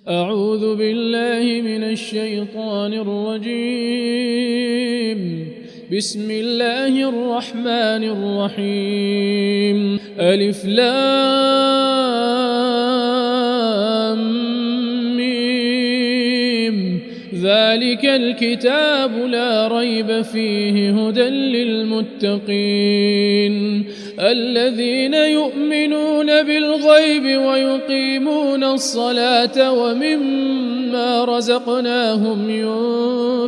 أعوذ بالله من الشيطان الرجيم. بسم الله الرحمن الرحيم. ألف لام ميم. ذلك الكتاب لا ريب فيه هدى للمتقين الذين يؤمنون بالغيب ويقيمون الصلاة ومما رزقناهم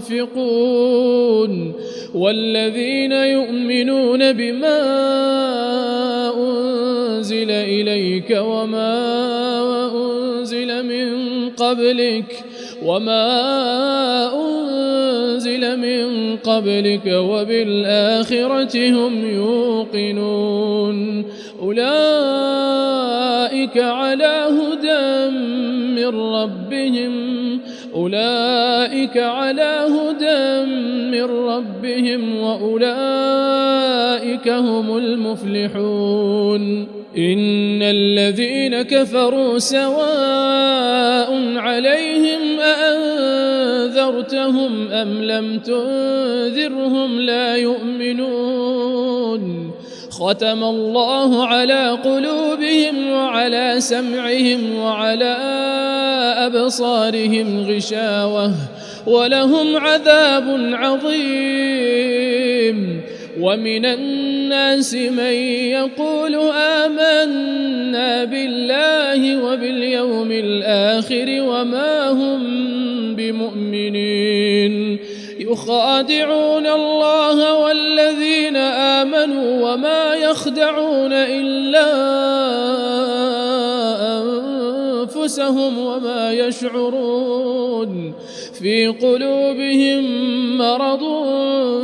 ينفقون والذين يؤمنون بما أنزل إليك وما أنزل من قبلك وبالآخرة هم يوقنون أولئك على هدى من ربهم وأولئك هم المفلحون إن الذين كفروا سواء عليهم أأنذرتهم أم لم تنذرهم لا يؤمنون ختم الله على قلوبهم وعلى سمعهم وعلى أبصارهم غشاوة ولهم عذاب عظيم ومن الناس من يقول آمنا بالله وباليوم الآخر وما هم بمؤمنين يخادعون الله والذين آمنوا وما يخدعون إلا أنفسهم وما يشعرون في قلوبهم مرض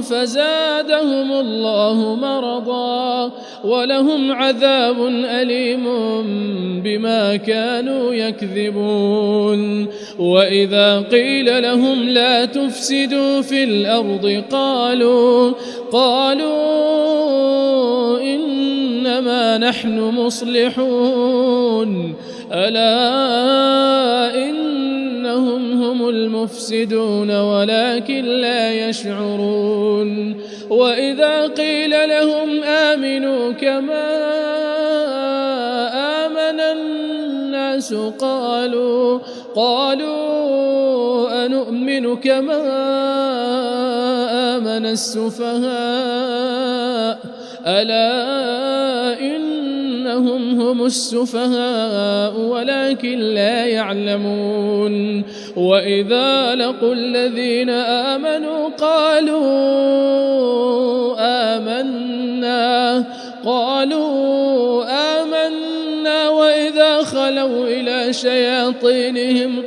فزادهم الله مرضا ولهم عذاب أليم بما كانوا يكذبون وإذا قيل لهم لا تفسدوا في الأرض قالوا إنما نحن مصلحون ألا إنهم هم المفسدون ولكن لا يشعرون وإذا قيل لهم آمنوا كما آمن الناس قالوا أنؤمن كما آمن السفهاء ألا إنهم هم السفهاء ولكن لا يعلمون وإذا لقوا الذين آمنوا قالوا آمنا وإذا خلوا إلى شياطينهم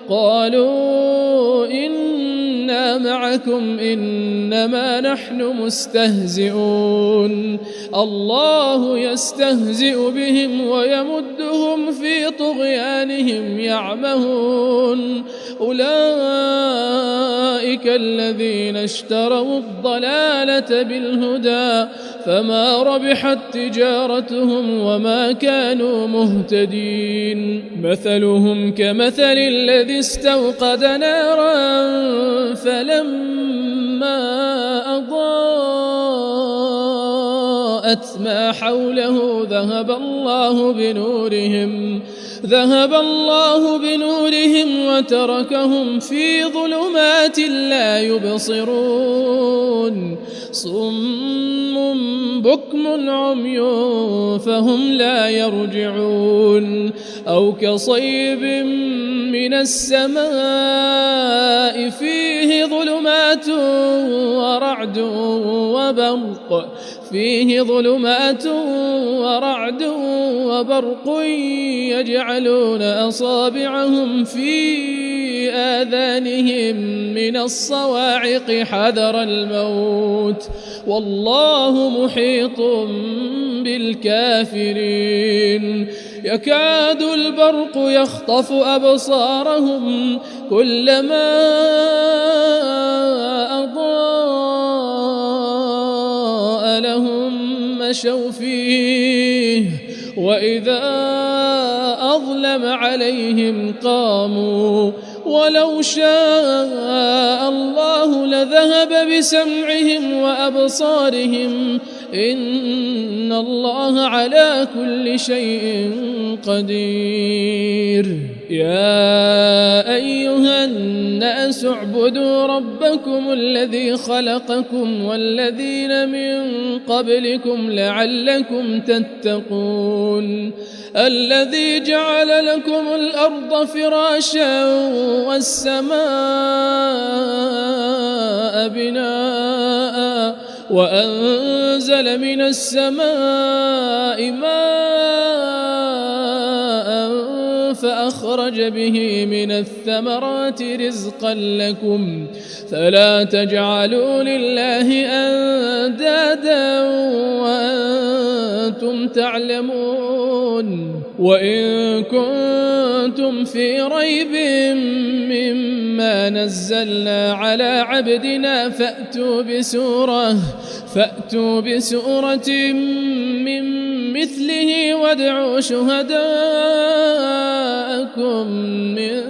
قالوا إنا معكم إنما نحن مستهزئون الله يستهزئ بهم ويمدهم في طغيانهم يعمهون أولئك الذين اشتروا الضلالة بالهدى فما ربحت تجارتهم وما كانوا مهتدين مثلهم كمثل الذي استوقد نارا فلما أضاءت ما حوله ذهب الله بنورهم وتركهم في ظلمات لا يبصرون صم بكم عمي فهم لا يرجعون أو كصيب من السماء فيه ظلمات ورعد وبرق يجعلون أصابعهم في آذانهم من الصواعق حذر الموت والله محيط بالكافرين يكاد البرق يخطف أبصارهم كلما أضاء لهم مشوا فيه وإذا أظلم أظلم عليهم قاموا ولو شاء الله لذهب بسمعهم وأبصارهم إن الله على كل شيء قدير يا أيها الناس اعبدوا ربكم الذي خلقكم والذين من قبلكم لعلكم تتقون الذي جعل لكم الأرض فراشا والسماء بناء وأنزل من السماء ماء فأخرج به من الثمرات رزقا لكم فلا تجعلوا لله أندادا وأنتم تعلمون وإن كنتم في ريب مما نزلنا على عبدنا فأتوا بسورة من مثله وادعوا شهداءكم من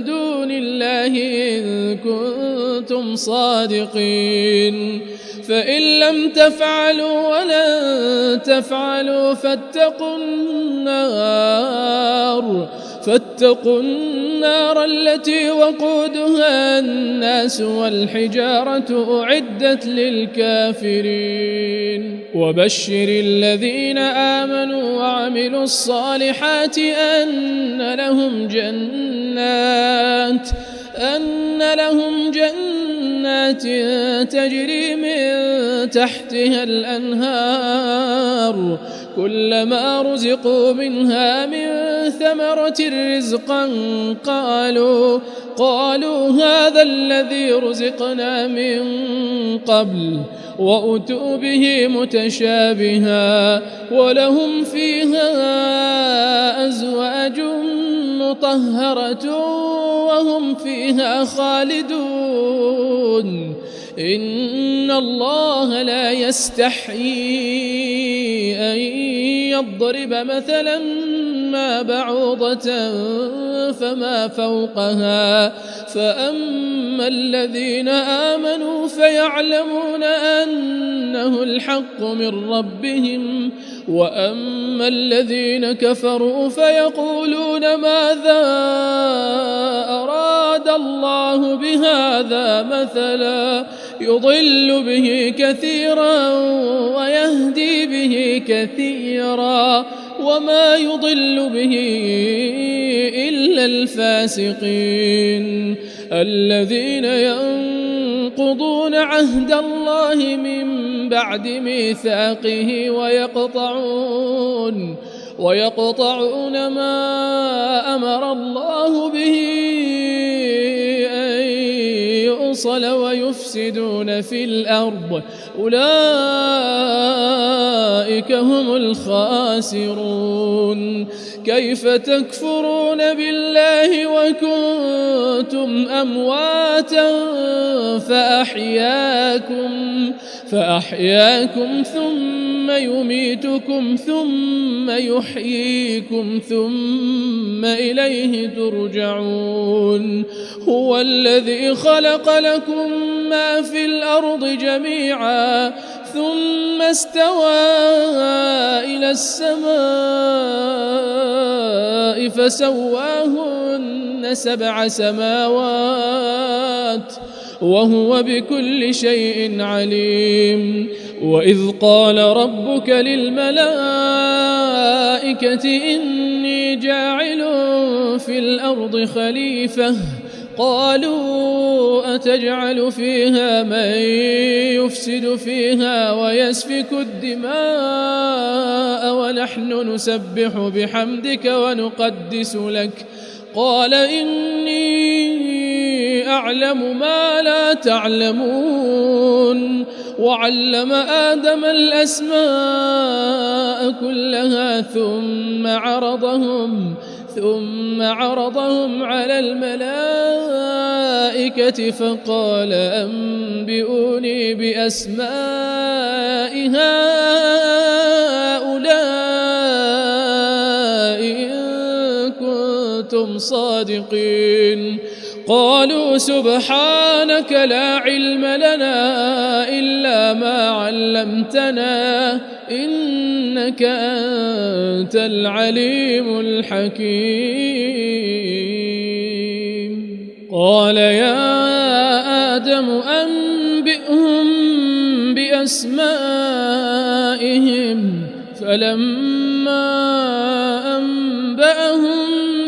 دون الله إن كنتم صادقين فإن لم تفعلوا ولن تفعلوا فاتقوا النار التي وقودها الناس والحجارة أعدت للكافرين وبشر الذين آمنوا وعملوا الصالحات أن لهم جنات تجري من تحتها الأنهار كلما رزقوا منها من ثمرة رزقا قالوا هذا الذي رزقنا من قبل وأتوا به متشابها ولهم فيها أزواج مطهرة وهم فيها خالدون إن الله لا يستحيي أن يضرب مثلا ما بعوضة فما فوقها فأما الذين آمنوا فيعلمون أنه الحق من ربهم وأما الذين كفروا فيقولون ماذا أراد الله بهذا مثلا يضل به كثيرا ويهدي به كثيرا وما يضل به إلا الفاسقين الذين ينقضون عهد الله من بعد ميثاقه ويقطعون ما أمر الله به أن يوصل ويفسدون في الأرض أولئك هم الخاسرون كيف تكفرون بالله وكنتم أمواتا فأحياكم ثم يميتكم ثم يحييكم ثم إليه ترجعون هو الذي خلق لكم ما في الأرض جميعا ثم استوى إلى السماء فسواهن 7 سماوات وهو بكل شيء عليم وإذ قال ربك للملائكة إني جاعل في الأرض خليفة قالوا أتجعل فيها من يفسد فيها ويسفك الدماء ونحن نسبح بحمدك ونقدس لك قال إني أعلم ما لا تعلمون وعلم آدم الأسماء كلها ثم عرضهم على الملائكة فقال أنبئوني بأسماء هؤلاء إن كنتم صادقين. قالوا سبحانك لا علم لنا إلا ما علمتنا إنك أنت العليم الحكيم. قال يا آدم أنبئهم بأسمائهم. فلما أنبأهم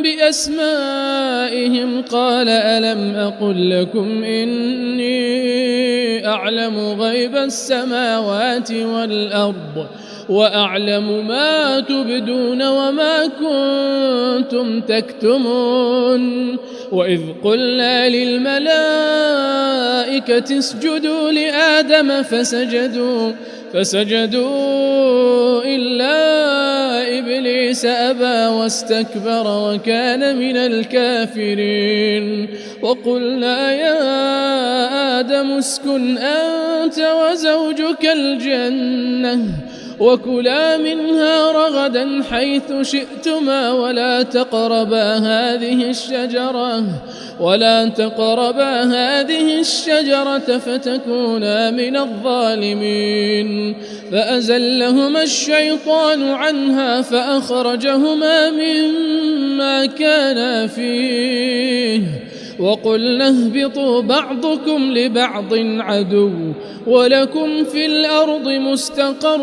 بأسمائهم قال ألم أقل لكم إني أعلم غيب السماوات والأرض وأعلم ما تبدون وما كنتم تكتمون. وإذ قلنا للملائكة اسجدوا لآدم فسجدوا إلا إبليس أبى واستكبر وكان من الكافرين. وقلنا يا آدم اسكن أنت وزوجك الجنة وكلا منها رغدا حيث شئتما ولا تقربا هذه الشجرة فتكونا من الظالمين. فأزلهما الشيطان عنها فأخرجهما مما كانا فيه وقلنا اهبطوا بعضكم لبعض عدو ولكم في الأرض مستقر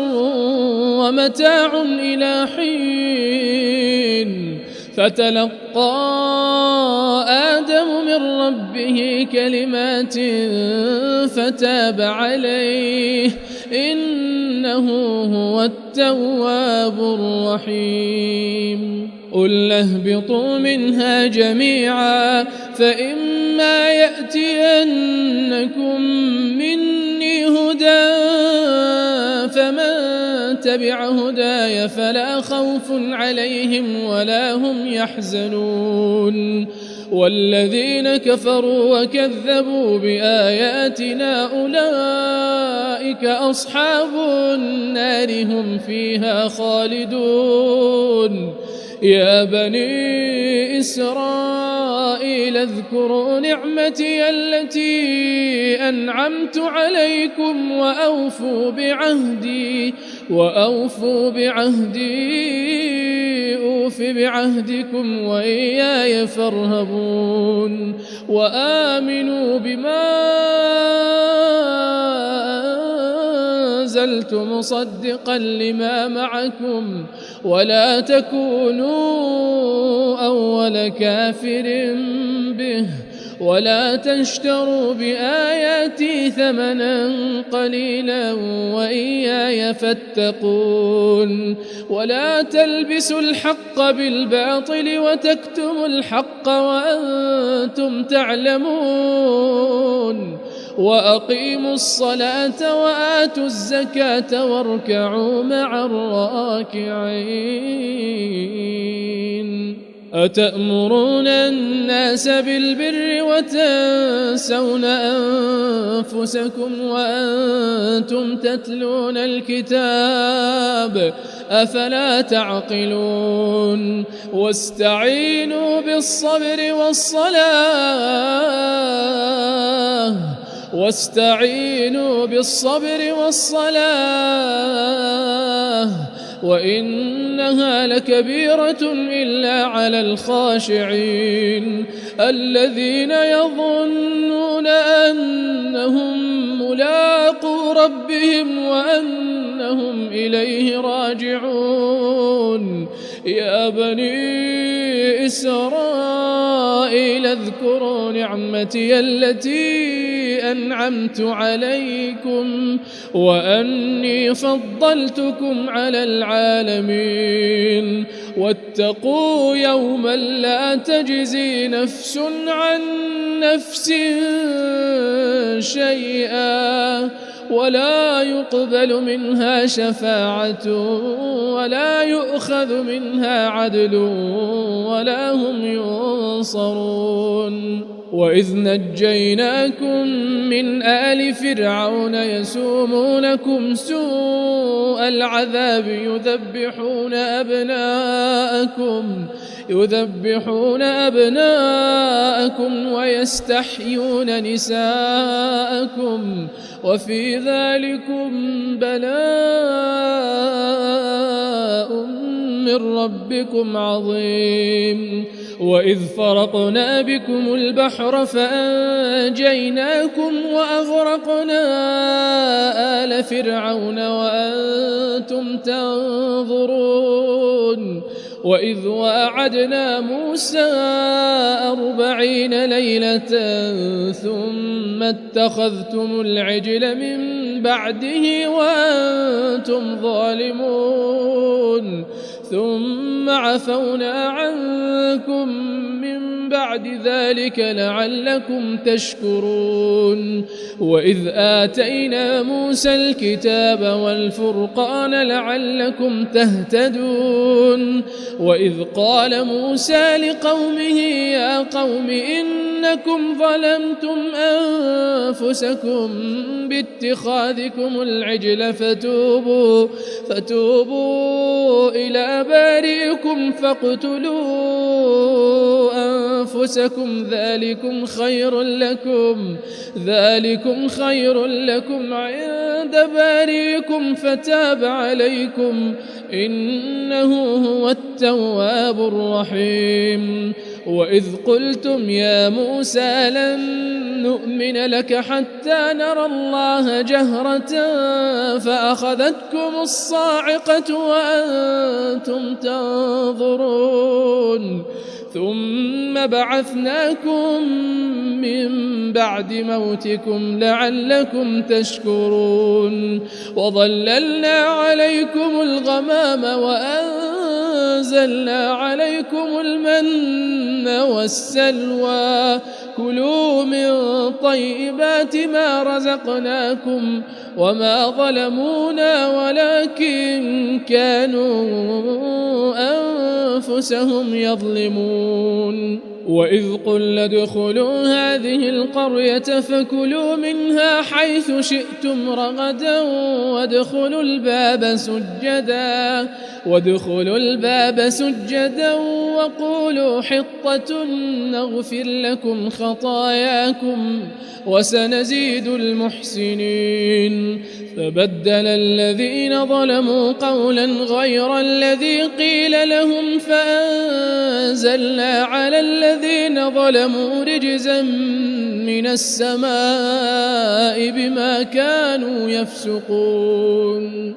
ومتاع إلى حين. فتلقى آدم من ربه كلمات فتاب عليه إنه هو التواب الرحيم. قل اهبطوا منها جميعا فإما يأتينكم مني هدى فمن تبع هداي فلا خوف عليهم ولا هم يحزنون. والذين كفروا وكذبوا بآياتنا أولئك أصحاب النار هم فيها خالدون. يا بني إسرائيل اذكروا نعمتي التي أنعمت عليكم وأوفوا بعهدي أوف بعهدكم وإياي فارهبون. وآمنوا بما أنزلت مصدقا لما معكم ولا تكونوا أول كافر به ولا تشتروا بآياتي ثمنا قليلا وإياي فاتقون. ولا تلبسوا الحق بالباطل وتكتموا الحق وأنتم تعلمون. وأقيموا الصلاة وآتوا الزكاة واركعوا مع الراكعين. أتأمرون الناس بالبر وتنسون أنفسكم وأنتم تتلون الكتاب أفلا تعقلون. واستعينوا بالصبر والصلاة وإنها لكبيرة إلا على الخاشعين الذين يظنون أنهم ملاقو ربهم وأنهم إليه راجعون. يا بني إسرائيل اذكروا نعمتي التي أنعمت عليكم وأني فضلتكم على العالمين. واتقوا يوما لا تجزي نفس عن نفس شيئا ولا يقبل منها شفاعة ولا يؤخذ منها عدل ولا هم ينصرون. وإذ نجيناكم من آل فرعون يسومونكم سوء العذاب يذبحون أبناءكم ويستحيون نساءكم وفي ذلكم بلاء من ربكم عظيم. وإذ فرقنا بكم البحر فأنجيناكم وأغرقنا آل فرعون وأنتم تنظرون. وإذ وعدنا موسى 40 ليلة ثم اتخذتم العجل من بعده وأنتم ظالمون ثم عفونا عنكم من بعد ذلك لعلكم تشكرون. وإذ آتينا موسى الكتاب والفرقان لعلكم تهتدون. وإذ قال موسى لقومه يا قوم إنكم ظلمتم أنفسكم باتخاذكم العجل فتوبوا إلى بارئكم فاقتلوا أنفسكم ذلكم خير لكم عند بارئكم فتاب عليكم إنه هو التواب الرحيم. وإذ قلتم يا موسى لن نؤمن لك حتى نرى الله جهرة فأخذتكم الصاعقة وأنتم تنظرون ثم بعثناكم من بعد موتكم لعلكم تشكرون. وظللنا عليكم الغمام وأنزلنا عليكم المن والسلوى كلوا من طيبات ما رزقناكم وما ظلمونا ولكن كانوا أنفسهم يظلمون. وإذ قلنا ادخلوا هذه القرية فكلوا منها حيث شئتم رغدا وادخلوا الباب سجدا وقولوا حطة نغفر لكم خطاياكم وسنزيد المحسنين. فبدل الذين ظلموا قولا غير الذي قيل لهم فأنزلنا على الذين ظلموا رجزا من السماء بما كانوا يفسقون.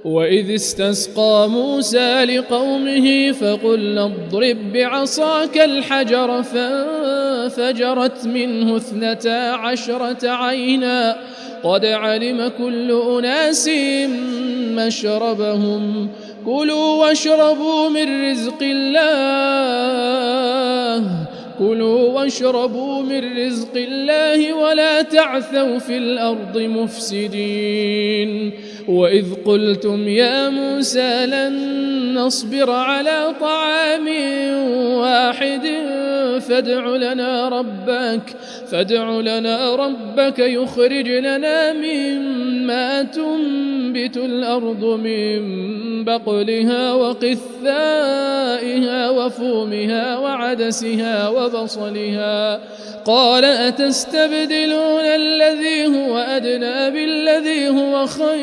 وإذ استسقى موسى لقومه فقلنا اضرب بعصاك الحجر فانفجرت منه 12 عينا قد علم كل أناس مشربهم كلوا واشربوا من رزق الله ولا تعثوا في الأرض مفسدين. وإذ قلتم يا موسى لن نصبر على طعام واحد فادع لنا ربك يخرج لنا مما تنبت الأرض من بقلها وقثائها وفومها وعدسها وبصلها قال أتستبدلون الذي هو أدنى بالذي هو خير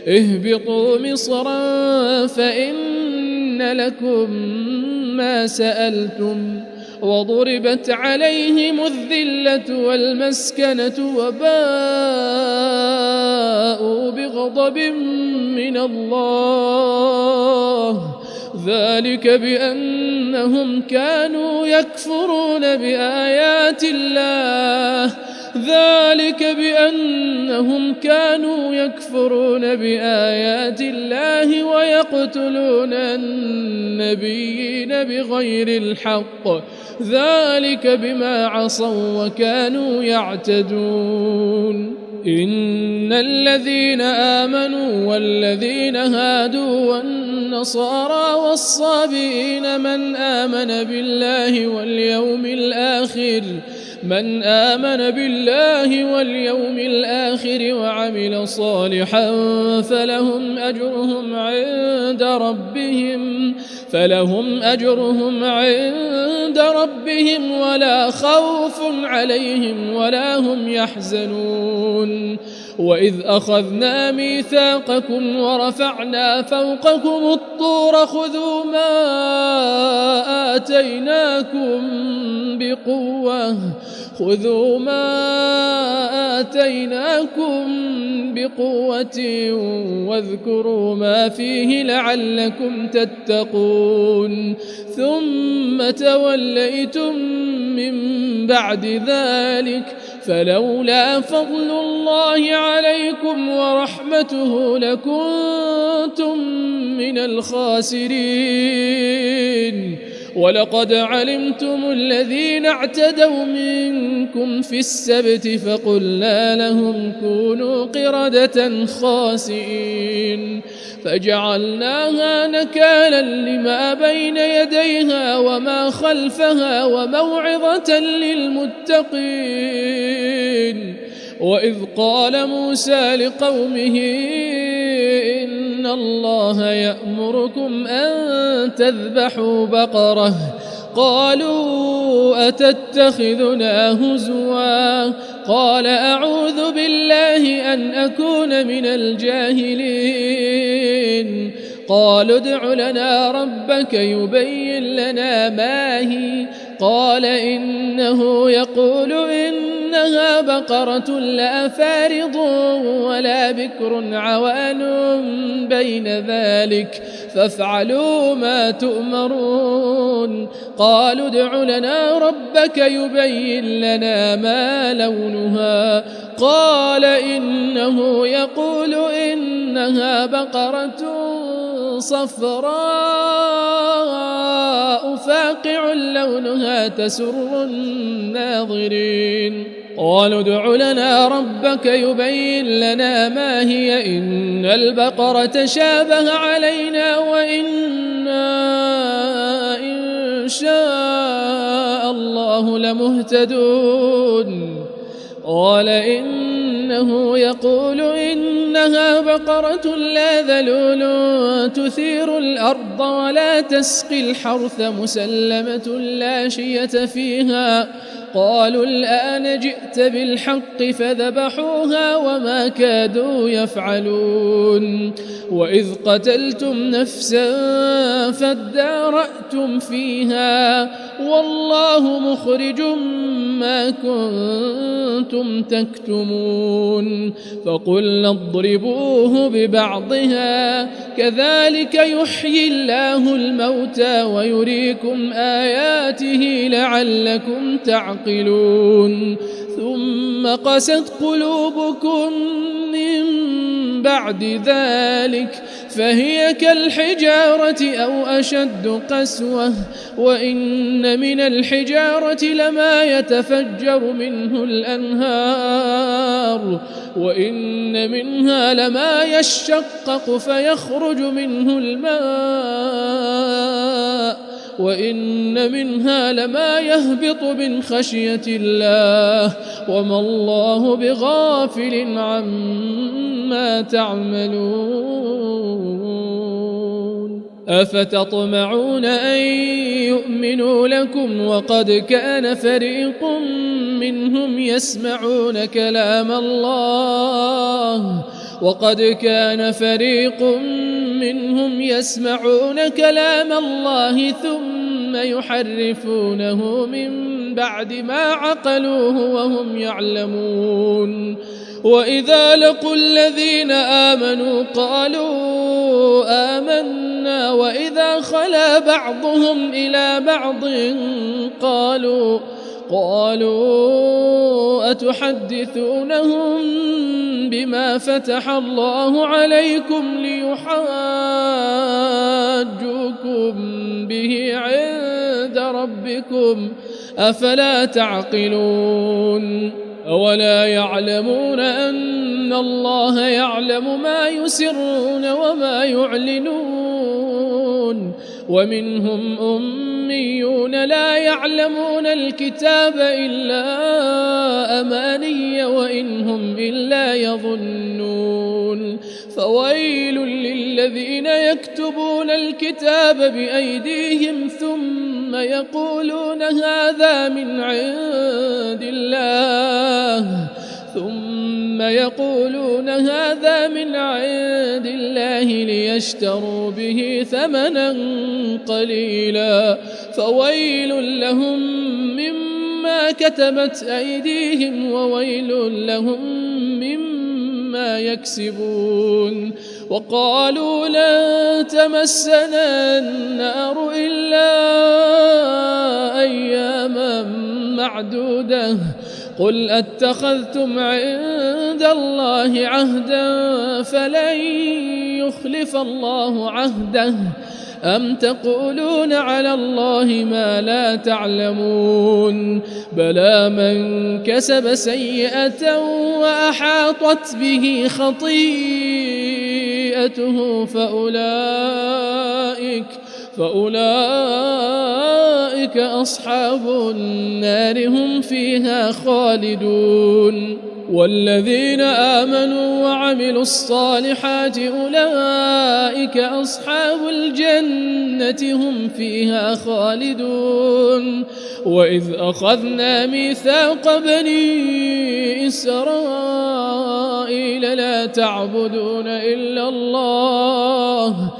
اهبطوا مصرا فإن لكم ما سألتم وضربت عليهم الذلة والمسكنة وباءوا بغضب من الله ذلك بأنهم كانوا يكفرون بآيات الله ويقتلون النبيين بغير الحق ذلك بما عصوا وكانوا يعتدون. إن الذين آمنوا والذين هادوا والنصارى والصابئين من آمن بالله واليوم الآخر من آمن بالله واليوم الآخر وعمل صالحا فلهم أجرهم عند ربهم ولا خوف عليهم ولا هم يحزنون وإذ أخذنا ميثاقكم ورفعنا فوقكم الطور خذوا ما آتيناكم بقوة واذكروا ما فيه لعلكم تتقون ثم توليتم من بعد ذلك فلولا فضل الله عليكم ورحمته لكنتم من الخاسرين ولقد علمتم الذين اعتدوا منكم في السبت فقلنا لهم كونوا قردة خاسئين فجعلناها نكالا لما بين يديها وما خلفها وموعظة للمتقين وإذ قال موسى لقومه إن الله يأمركم أن تذبحوا بقرة قالوا أتتخذنا هزوا قال أعوذ بالله أن أكون من الجاهلين قالوا ادع لنا ربك يبين لنا ما هي قال إنه يقول إنها بقرة لا فارض ولا بكر عوان بين ذلك فافعلوا ما تؤمرون قالوا ادع لنا ربك يبين لنا ما لونها قال إنه يقول إنها بقرة صفراء فاقع لونها تسر الناظرين قالوا ادع لنا ربك يبين لنا ما هي إن البقرة شابه علينا وإنا إن شاء الله لمهتدون قال إنه يقول إنها بقرة لا ذلول تثير الأرض ولا تسقي الحرث مسلمة لا شية فيها قالوا الآن جئت بالحق فذبحوها وما كادوا يفعلون وإذ قتلتم نفسا فادارأتم فيها والله مخرج ما كنتم تكتمون فقلنا اضربوه ببعضها كذلك يحيي الله الموتى ويريكم آياته لعلكم تعقلون ثم قست قلوبكم من بعد ذلك فهي كالحجارة أو أشد قسوة وإن من الحجارة لما يتفجر منه الأنهار وإن منها لما يشقق فيخرج منه الماء وإن منها لما يهبط من خشية الله وما الله بغافل عما تعملون أفتطمعون أن يؤمنوا لكم وقد كان فريق منهم يسمعون كلام الله ثم يحرفونه من بعد ما عقلوه وهم يعلمون وإذا لقوا الذين آمنوا قالوا آمنا وإذا خلا بعضهم إلى بعض قالوا أتحدثونهم بما فتح الله عليكم ليحاجوكم به عند ربكم أفلا تعقلون أولا يعلمون أن الله يعلم ما يسرون وما يعلنون ومنهم الأميون لا يعلمون الكتاب إلا أماني وإن هم إلا يظنون فويل للذين يكتبون الكتاب بأيديهم ثم يقولون هذا من عند الله ليشتروا به ثمنا قليلا فويل لهم مما كتبت أيديهم وويل لهم مما يكسبون وقالوا لن تمسنا النار إلا أياما معدودة قل أتخذتم عند الله عهدا فلن يخلف الله عهده أم تقولون على الله ما لا تعلمون بلى من كسب سيئة وأحاطت به خطيئته فأولئك أصحاب النار هم فيها خالدون والذين آمنوا وعملوا الصالحات أولئك أصحاب الجنة هم فيها خالدون وإذ أخذنا ميثاق بني إسرائيل لا تعبدون إلا الله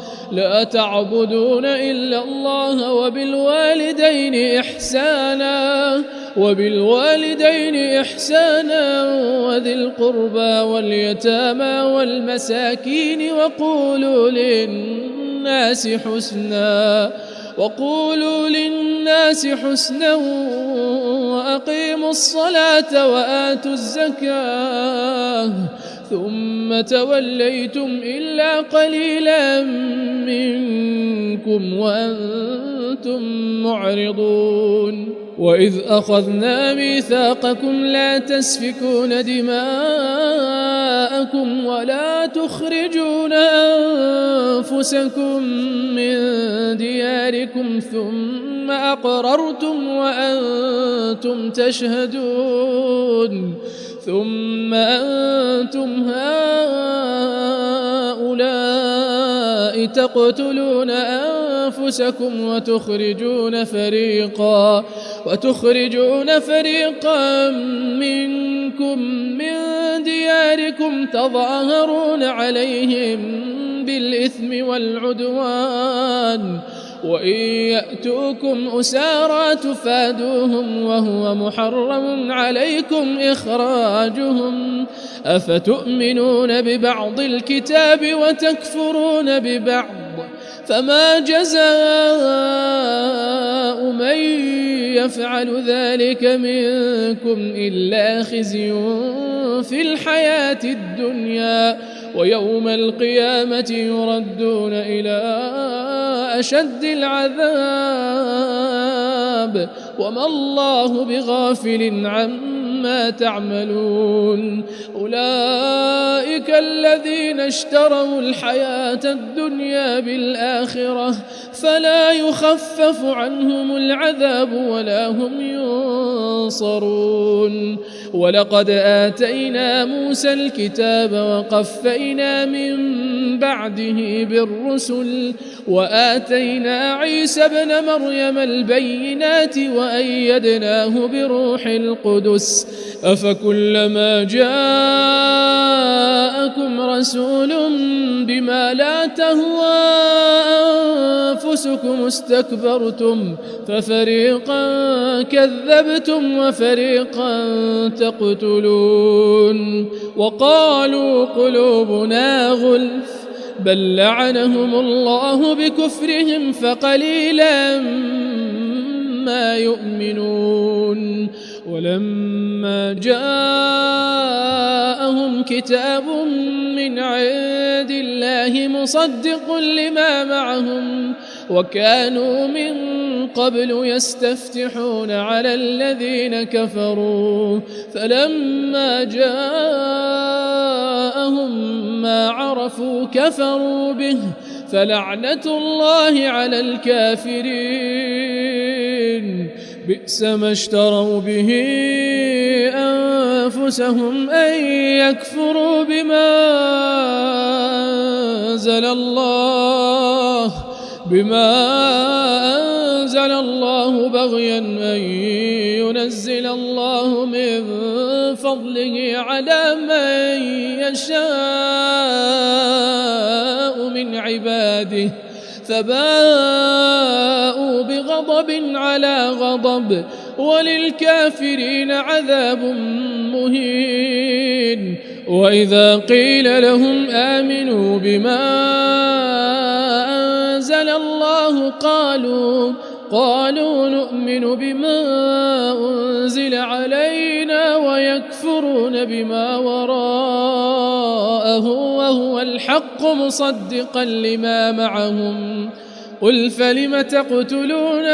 وبالوالدين إحسانا وذي القربى واليتامى والمساكين وقولوا للناس حسنا وأقيموا الصلاة وآتوا الزكاة ثم توليتم إلا قليلا منكم وأنتم معرضون وإذ أخذنا ميثاقكم لا تسفكون دماءكم ولا تخرجون أنفسكم من دياركم ثم أقررتم وأنتم تشهدون ثم أنتم هؤلاء تقتلون أنفسكم وتخرجون فريقا منكم من دياركم تظاهرون عليهم بالإثم والعدوان وإن يأتوكم أسارى تفادوهم وهو محرم عليكم إخراجهم أفتؤمنون ببعض الكتاب وتكفرون ببعض فما جزاء من يفعل ذلك منكم إلا خزي في الحياة الدنيا ويوم القيامة يردون إلى أشد العذاب وما الله بغافل عما تعملون أولئك الذين اشتروا الحياة الدنيا بالآخرة فلا يخفف عنهم العذاب ولا هم ينصرون ولقد آتينا موسى الكتاب وقفينا من بعده بالرسل وآتينا عيسى ابن مريم البينات وأيدناه بروح القدس أفكلما جاءكم رسول بما لا تهوى أنفسكم استكبرتم ففريقا كذبتم وفريقا تقتلون وقالوا قلوبنا غلف بل لعنهم الله بكفرهم فقليلا ما يؤمنون ولما جاءهم كتاب من عند الله مصدق لما معهم وكانوا من قبل يستفتحون على الذين كفروا فلما جاءهم ما عرفوا كفروا به فلعنة الله على الكافرين. بئس ما اشتروا به أنفسهم أن يكفروا بما أنزل الله بغيا أن ينزل الله من فضله على من يشاء من عباده، فباءوا بغضب على غضب، وللكافرين عذاب مهين. وإذا قيل لهم آمنوا بما أنزل الله قالوا نؤمن بما أنزل علينا ويكفرون بما وراءه وهو الحق مصدقا لما معهم. قل فلم تقتلون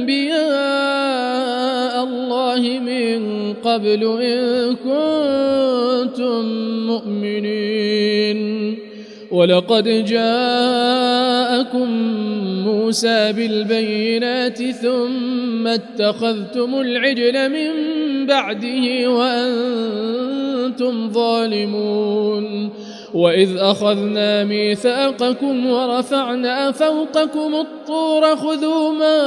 أنبياء الله من قبل إن كنتم مؤمنين؟ ولقد جاءكم موسى بالبينات ثم اتخذتم العجل من بعده وأنتم ظالمون. وإذ أخذنا ميثاقكم ورفعنا فوقكم الطور خذوا ما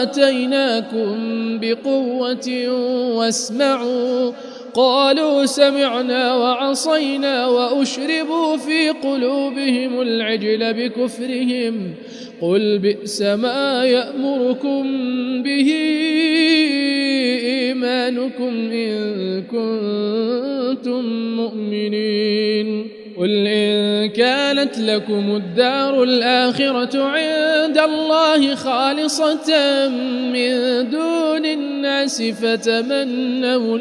آتيناكم بقوة واسمعوا. قالوا سمعنا وعصينا وأشربوا في قلوبهم العجل بكفرهم. قل بئس ما يأمركم به إيمانكم إن كنتم مؤمنين. قل إن كانت لكم الدار الآخرة عند الله خالصة من دون الناس فتمنوا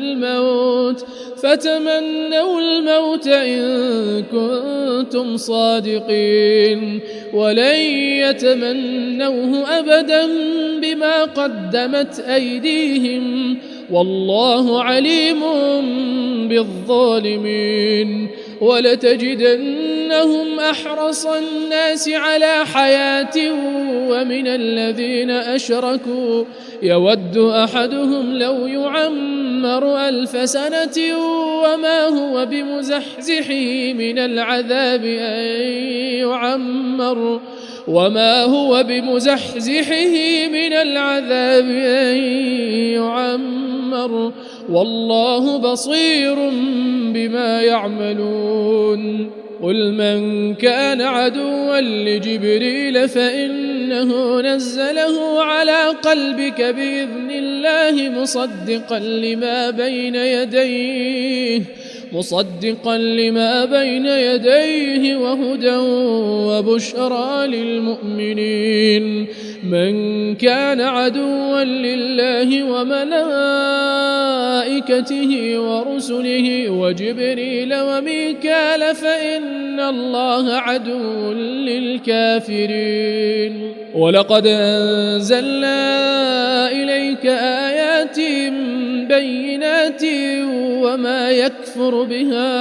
الموت إن كنتم صادقين، ولن يتمنوه أبدا بما قدمت أيديهم، والله عليم بالظالمين. ولتجدنهم أحرص الناس على حياة ومن الذين أشركوا يود أحدهم لو يعمر 1000 سنة وما هو بمزحزحه من العذاب أن يعمر والله بصير بما يعملون. قل من كان عدوا لجبريل فإنه نزله على قلبك بإذن الله مصدقا لما بين يديه وهدى وبشرى للمؤمنين. من كان عدوا لله وملائكته ورسله وجبريل وميكال فإن الله عدو للكافرين. ولقد أنزلنا إليك آيات بينات وما يكفر بها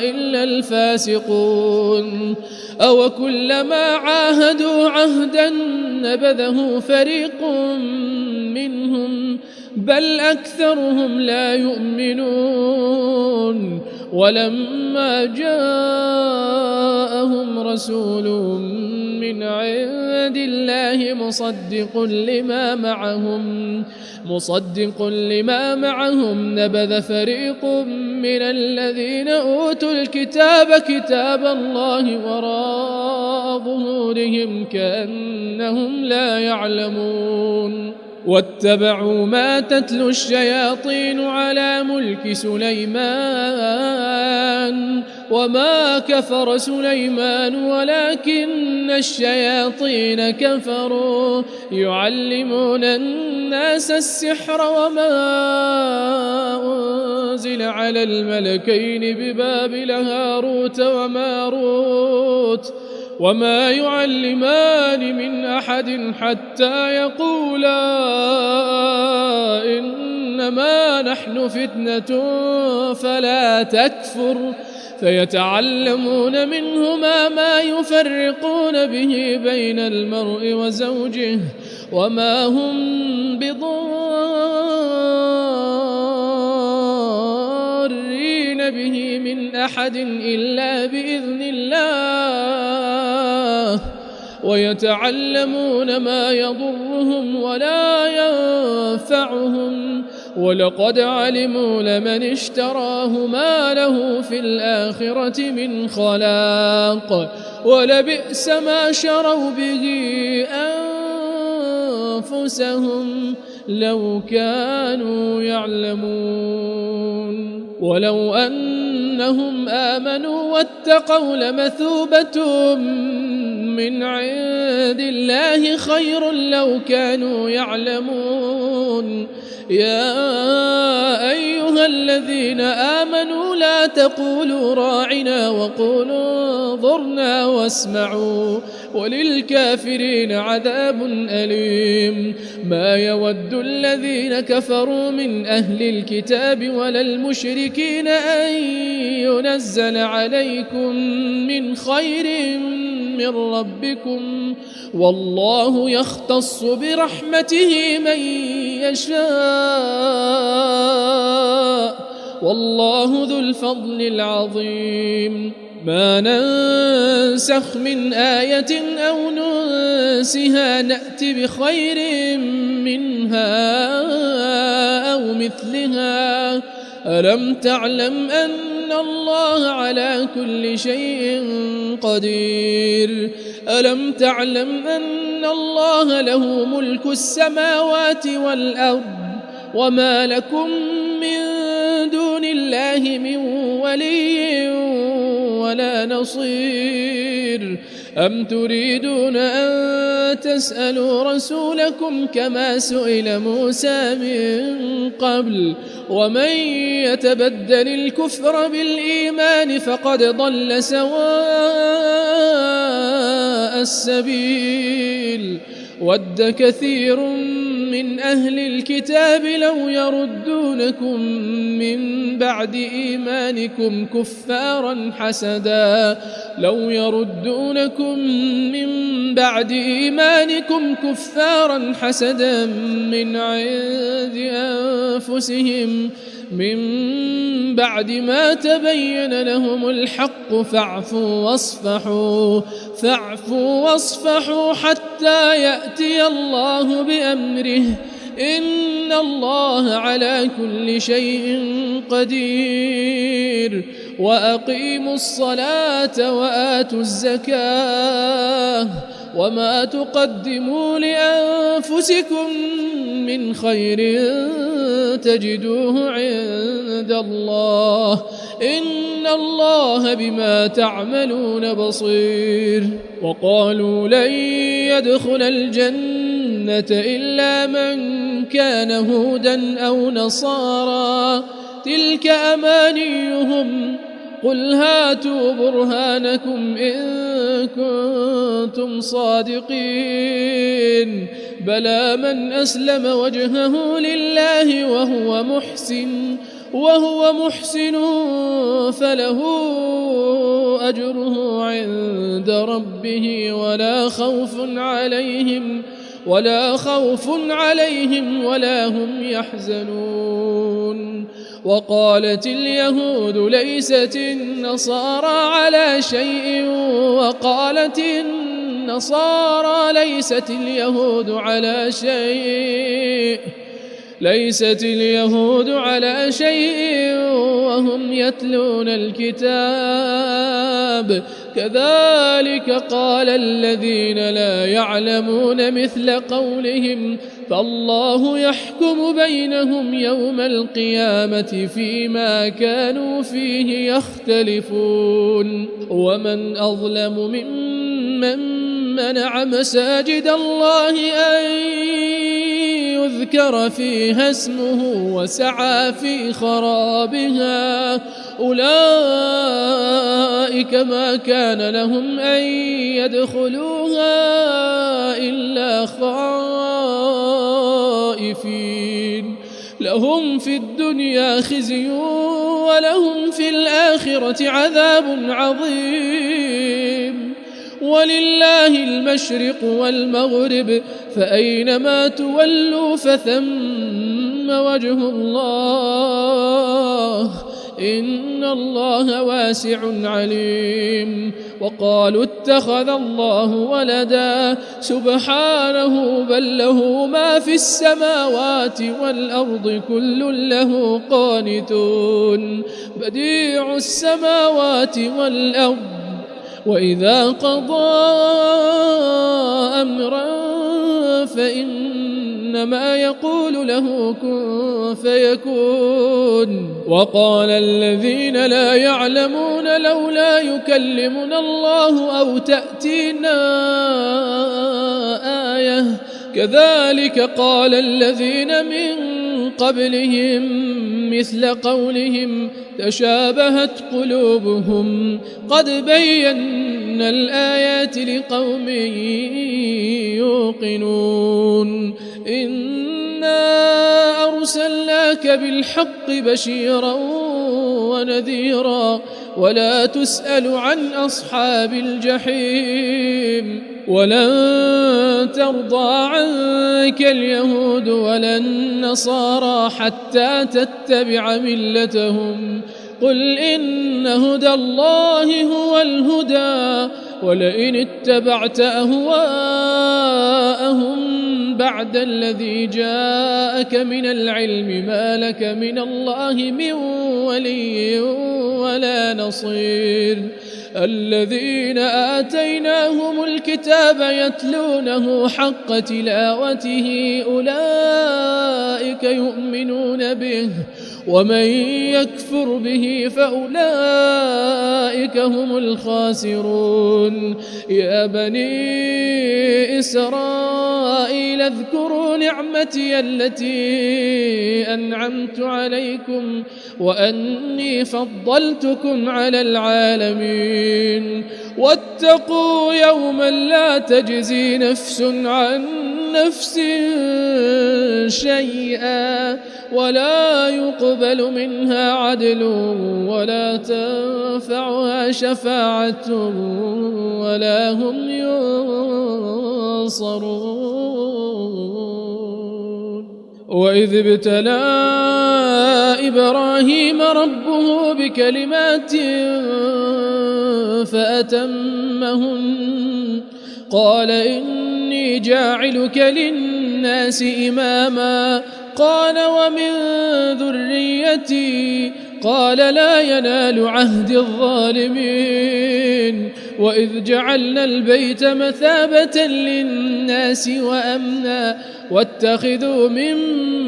إلا الفاسقون. أو كلما عاهدوا عهدا نبذه فريق منهم بل أكثرهم لا يؤمنون. ولما جاءهم رسول من عند الله مصدق لما معهم نبذ فريق من الذين أوتوا الكتاب كتاب الله وراء ظهورهم كأنهم لا يعلمون. واتبعوا ما تتلو الشياطين على ملك سليمان وما كفر سليمان ولكن الشياطين كفروا يعلمون الناس السحر وما أنزل على الملكين ببابل هاروت وماروت وما يعلمان من أحد حتى يقولا إنما نحن فتنة فلا تكفر فيتعلمون منهما ما يفرقون به بين المرء وزوجه وما هم بضارين به من أحد إلا بإذن الله ويتعلمون ما يضرهم ولا ينفعهم ولقد علموا لمن اشتراه ما له في الآخرة من خلاق ولبئس ما شروا به أنفسهم لو كانوا يعلمون ولو أنهم آمنوا واتقوا لمثوبة من عند الله خير لو كانوا يعلمون يا أيها الذين آمنوا لا تقولوا راعنا وقولوا انظرنا واسمعوا وللكافرين عذاب أليم ما يود الذين كفروا من أهل الكتاب ولا المشركين أن ينزل عليكم من خير من ربكم والله يختص برحمته من يشاء والله ذو الفضل العظيم ما ننسخ من آية أو ننسها نأت بخير منها أو مثلها ألم تعلم أن الله على كل شيء قدير ألم تعلم أن الله له ملك السماوات والأرض وما لكم من دون الله من ولي ولا نصير أم تريدون أن تسألوا رسولكم كما سئل موسى من قبل ومن يتبدل الكفر بالإيمان فقد ضل سواء السبيل ود كثير من أهل الكتاب لو يردونكم من بعد إيمانكم كفارا حسدا من عند أنفسهم من بعد ما تبين لهم الحق فاعفوا واصفحوا حتى يأتي الله بأمره إن الله على كل شيء قدير وأقيموا الصلاة وآتوا الزكاة وما تقدموا لأنفسكم من خير تجدوه عند الله إن الله بما تعملون بصير وقالوا لن يدخل الجنة إلا من كان هودا أو نصارى تلك أمانيهم قل هاتوا برهانكم إن كنتم صادقين بلى من أسلم وجهه لله وهو محسن فله أجره عند ربه ولا خوف عليهم ولا هم يحزنون وقالت اليهود ليست النصارى على شيء وقالت النصارى ليست اليهود على شيء وهم يتلون الكتاب كذلك قال الذين لا يعلمون مثل قولهم فالله يحكم بينهم يوم القيامة فيما كانوا فيه يختلفون ومن أظلم ممن منع مساجد الله أن يذكر فيها اسمه وسعى في خرابها أولئك ما كان لهم أن يدخلوها إلا خائفين لهم في الدنيا خزي ولهم في الآخرة عذاب عظيم ولله المشرق والمغرب فأينما تولوا فثم وجه الله إن الله واسع عليم وقالوا اتخذ الله ولدا سبحانه بل له ما في السماوات والأرض كل له قانتون بديع السماوات والأرض وإذا قضى أمرا فإنما يقول له كن فيكون وقال الذين لا يعلمون لولا يكلمنا الله أو تأتينا آية كذلك قال الذين من قبلهم مثل قولهم تشابهت قلوبهم قد بينا الآيات لقوم يوقنون إنا أرسلناك بالحق بشيرا ونذيرا ولا تسأل عن أصحاب الجحيم ولن ترضى عنك اليهود ولا النصارى حتى تتبع ملتهم قل إن هدى الله هو الهدى ولئن اتبعت أهواءهم بعد الذي جاءك من العلم ما لك من الله من ولي ولا نصير الذين آتيناهم الكتاب يتلونه حق تلاوته أولئك يؤمنون به ومن يكفر به فأولئك هم الخاسرون يا بني إسرائيل اذكروا نعمتي التي أنعمت عليكم وأني فضلتكم على العالمين واتقوا يوما لا تجزي نفس عن نفس شيئا ولا يقبل منها عدل ولا تنفعها شفاعة ولا هم ينصرون وإذ ابتلى إبراهيم ربه بكلمات فأتمهن قال إني جاعلك للناس إماما قال ومن ذريتي قال لا ينال عهد الظالمين وإذ جعلنا البيت مثابة للناس وأمنا واتخذوا من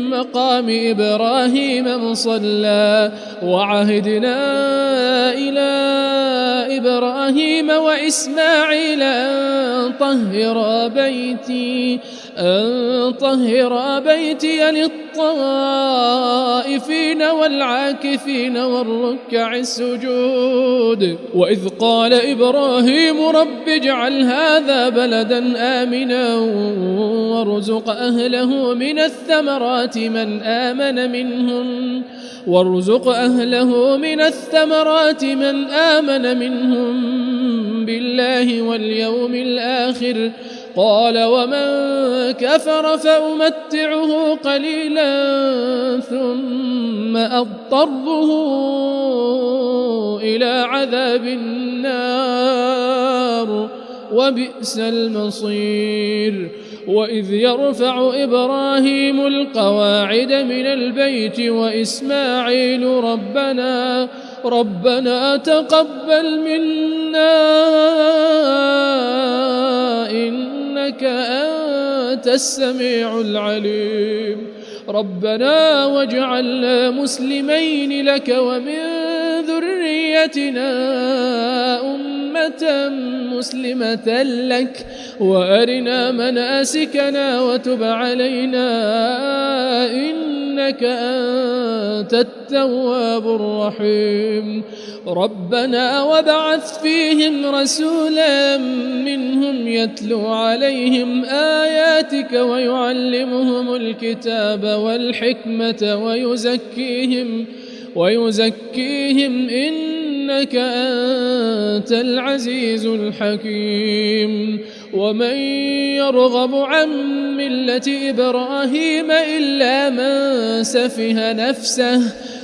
مقام إبراهيم مصلى وعهدنا إلى إبراهيم وإسماعيل أن طهر بيتي للطائفين والعاكفين والركع السجود وإذ قال إبراهيم رب اجعل هذا بلدا آمنا وارزق أهله من الثمرات من آمن منهم بالله واليوم الآخر قال ومن كفر فأمتعه قليلا ثم أضطره إلى عذاب النار وبئس المصير وإذ يرفع إبراهيم القواعد من البيت وإسماعيل ربنا تقبل منا إنك أنت السميع العليم ربنا واجعلنا مسلمين لك ومن ذريتنا أمة أمة مسلمة لك وأرنا مناسكنا وتب علينا إنك أنت التواب الرحيم ربنا وابعث فيهم رسولا منهم يتلو عليهم آياتك ويعلمهم الكتاب والحكمة ويزكيهم إنك أنت العزيز الحكيم ومن يرغب عن ملة إبراهيم إلا من سفه نفسه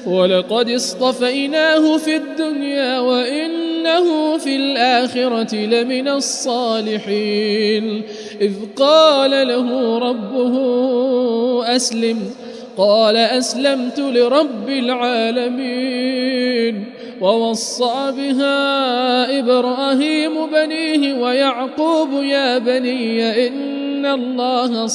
ولقد اصطفيناه في الدنيا وإنه في الآخرة لمن الصالحين إذ قال له ربه أسلم قال أسلمت لرب العالمين ووصى بها إبراهيم بنيه ويعقوب يا بني إن الله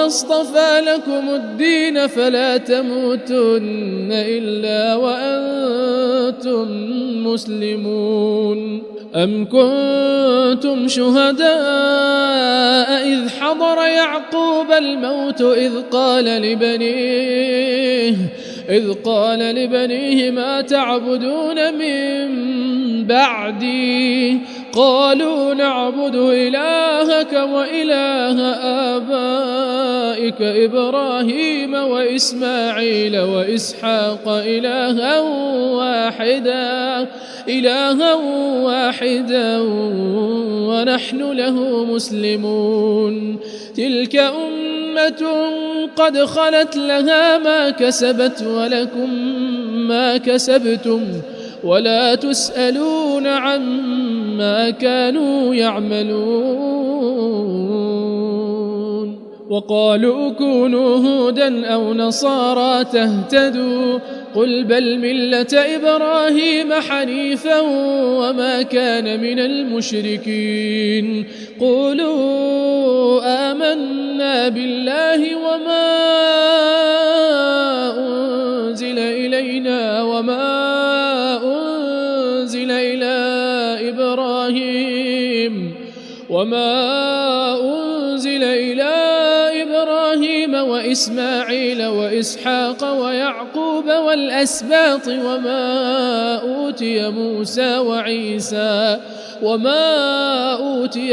اصطفى لكم الدين فلا تموتن إلا وأنتم مسلمون أم كنتم شهداء إذ حضر يعقوب الموت إذ قال لبنيه ما تعبدون من بعدي قالوا نعبد إلهك وإله آبائك إبراهيم وإسماعيل وإسحاق إلها واحدا ونحن له مسلمون تلك أمة قد خلت لها ما كسبت ولكم ما كسبتم ولا تسألون عما كانوا يعملون وقالوا كونوا هودا أو نصارى تهتدوا قل بل ملة إبراهيم حنيفا وما كان من المشركين قولوا آمنا بالله وما أنزل إلينا وما أنزل إلى إبراهيم وإسماعيل وإسحاق ويعقوب والأسباط وما أوتي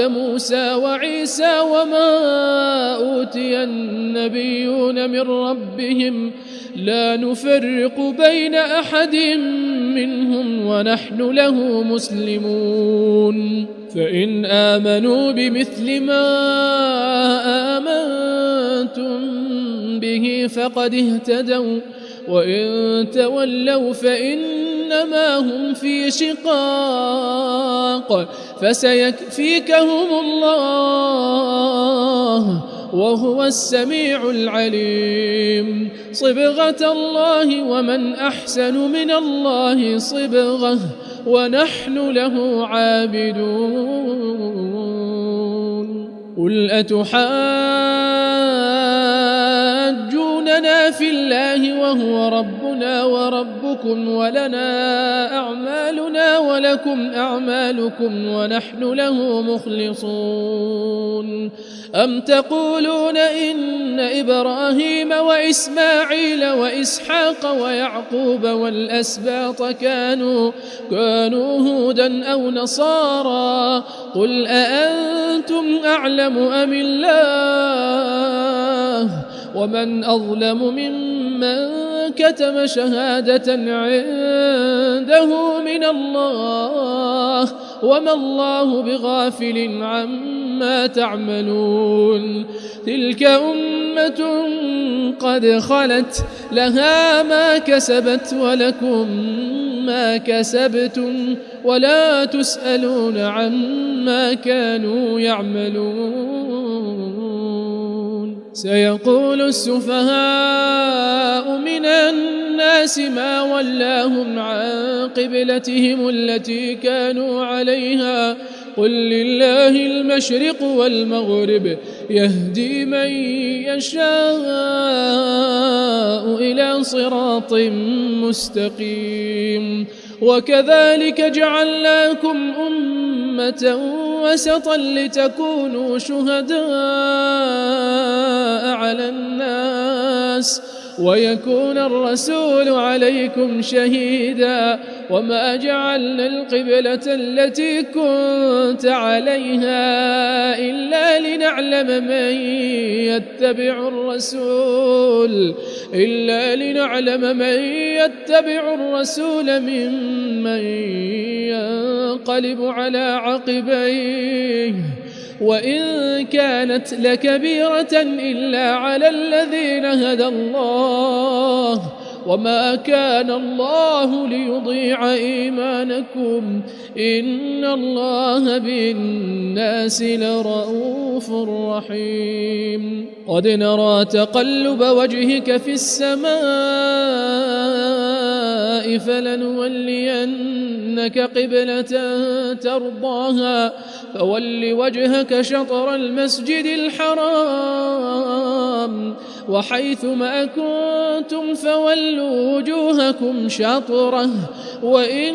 موسى وعيسى وما أوتي النبيون من ربهم لا نفرق بين أحد منهم ونحن له مسلمون فإن آمنوا بمثل ما آمنتم به فقد اهتدوا وإن تولوا فإنما هم في شقاق فسيكفيكهم الله وهو السميع العليم صبغة الله ومن أحسن من الله صبغة ونحن له عابدون قل أتحاجوننا في الله وهو ربنا وربكم ولنا أعمالنا ولكم أعمالكم ونحن له مخلصون أم تقولون إن إبراهيم وإسماعيل وإسحاق ويعقوب والأسباط كانوا هودا أو نصارى قل أأنتم أعلم أم الله ومن أظلم ممن كتم شهادة عنده من الله وما الله بغافل عما تعملون تلك أمة قد خلت لها ما كسبت ولكم ما كسبتم ولا تسألون عما كانوا يعملون سيقول السفهاء من الناس ما ولاهم عن قبلتهم التي كانوا عليها قل لله المشرق والمغرب يهدي من يشاء إلى صراط مستقيم وكذلك جعلناكم أمة وسطا لتكونوا شهداء على الناس ويكون الرسول عليكم شهيدا وما جعلنا القبلة التي كنت عليها إلا لنعلم من يتبع الرسول ممن ينقلب على عقبيه وإن كانت لكبيرة إلا على الذين هدى الله وما كان الله ليضيع إيمانكم إن الله بالناس لرؤوف رحيم قد نرى تقلب وجهك في السماء فلنولينك قبلة ترضاها فول وجهك شطر المسجد الحرام وحيث ما كنتم فولوا وجوهكم شطره وإن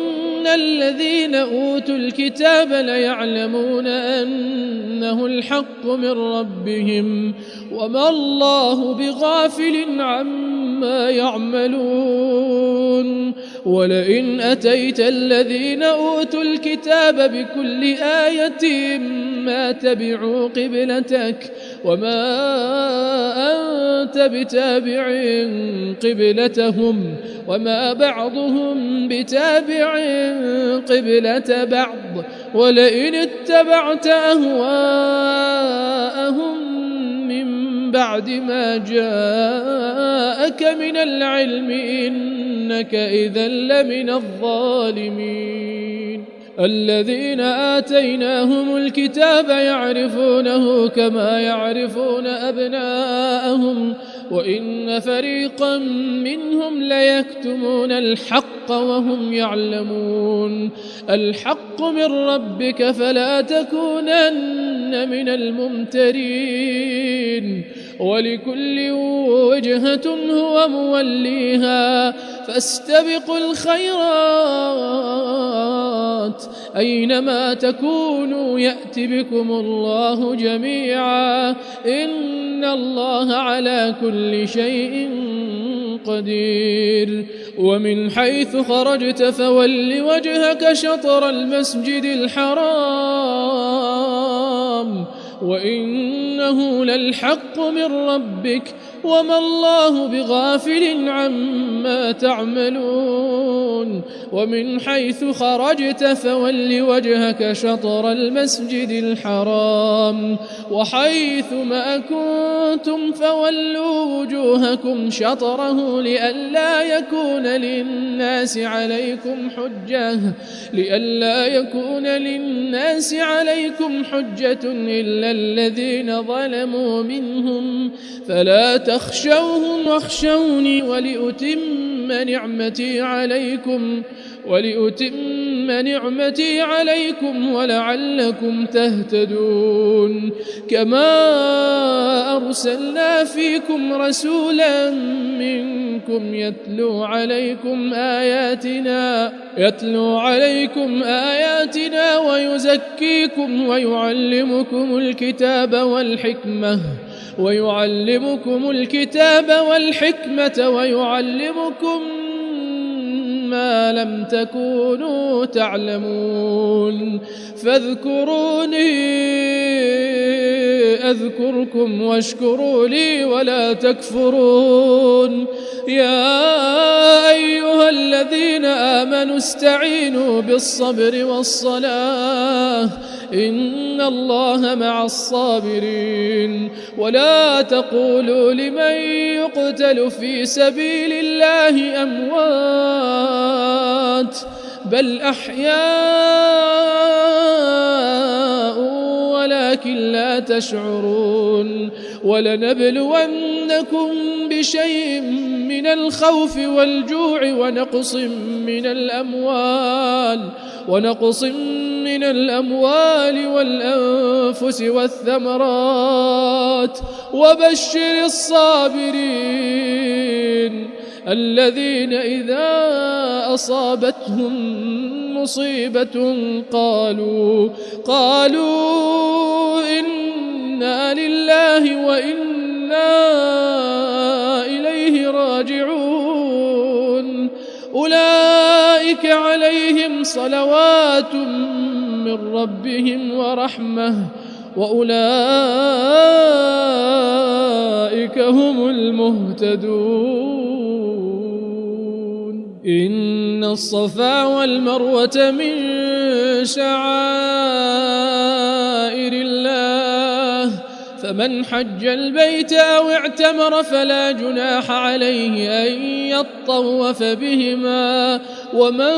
الذين أوتوا الكتاب ليعلمون أنه الحق من ربهم وما الله بغافل عما يعملون ولئن أتيت الذين أوتوا الكتاب بكل آية ما تبعوا قبلتك وما أنت بتابع قبلتهم وما بعضهم بتابع قبلة بعض ولئن اتبعت أهواءهم من بعد ما جاءك من العلم إنك إذا لمن الظالمين الذين آتيناهم الكتاب يعرفونه كما يعرفون أبناءهم وإن فريقا منهم ليكتمون الحق وهم يعلمون الحق من ربك فلا تكونن من الممترين ولكل وجهة هو موليها فاستبقوا الخيرات أينما تكونوا يأت بكم الله جميعا إن الله على كل شيء قدير ومن حيث خرجت فول وجهك شطر المسجد الحرام وإنه للحق من ربك وما الله بغافل عما تعملون ومن حيث خرجت فول وجهك شطر المسجد الحرام وحيث ما كنتم فولوا وجوهكم شطره لئلا يكون للناس عليكم حجة إلا الذين ظلموا منهم فلا تخشوهم واخشوني ولأتم نعمتي عليكم ولعلكم تهتدون كما أرسلنا فيكم رسولا منكم يتلو عليكم آياتنا ويزكيكم ويعلمكم الكتاب والحكمة ويعلمكم ما لم تكونوا تعلمون فاذكروني أذكركم واشكروا لي ولا تكفرون يا أيها الذين آمنوا استعينوا بالصبر والصلاة إن الله مع الصابرين ولا تقولوا لمن يقتل في سبيل الله أموات بل أحياء ولكن لا تشعرون ولنبلونكم بشيء من الخوف والجوع ونقص من من الأموال والأنفس والثمرات وبشر الصابرين الذين إذا أصابتهم مصيبة قالوا إنا لله وإنا إليه راجعون أولئك عليهم صلوات من ربهم ورحمة وأولئك هم المهتدون إن الصفا والمروة من شعائر الله فمن حج البيت أو اعتمر فلا جناح عليه أن يطوف بهما ومن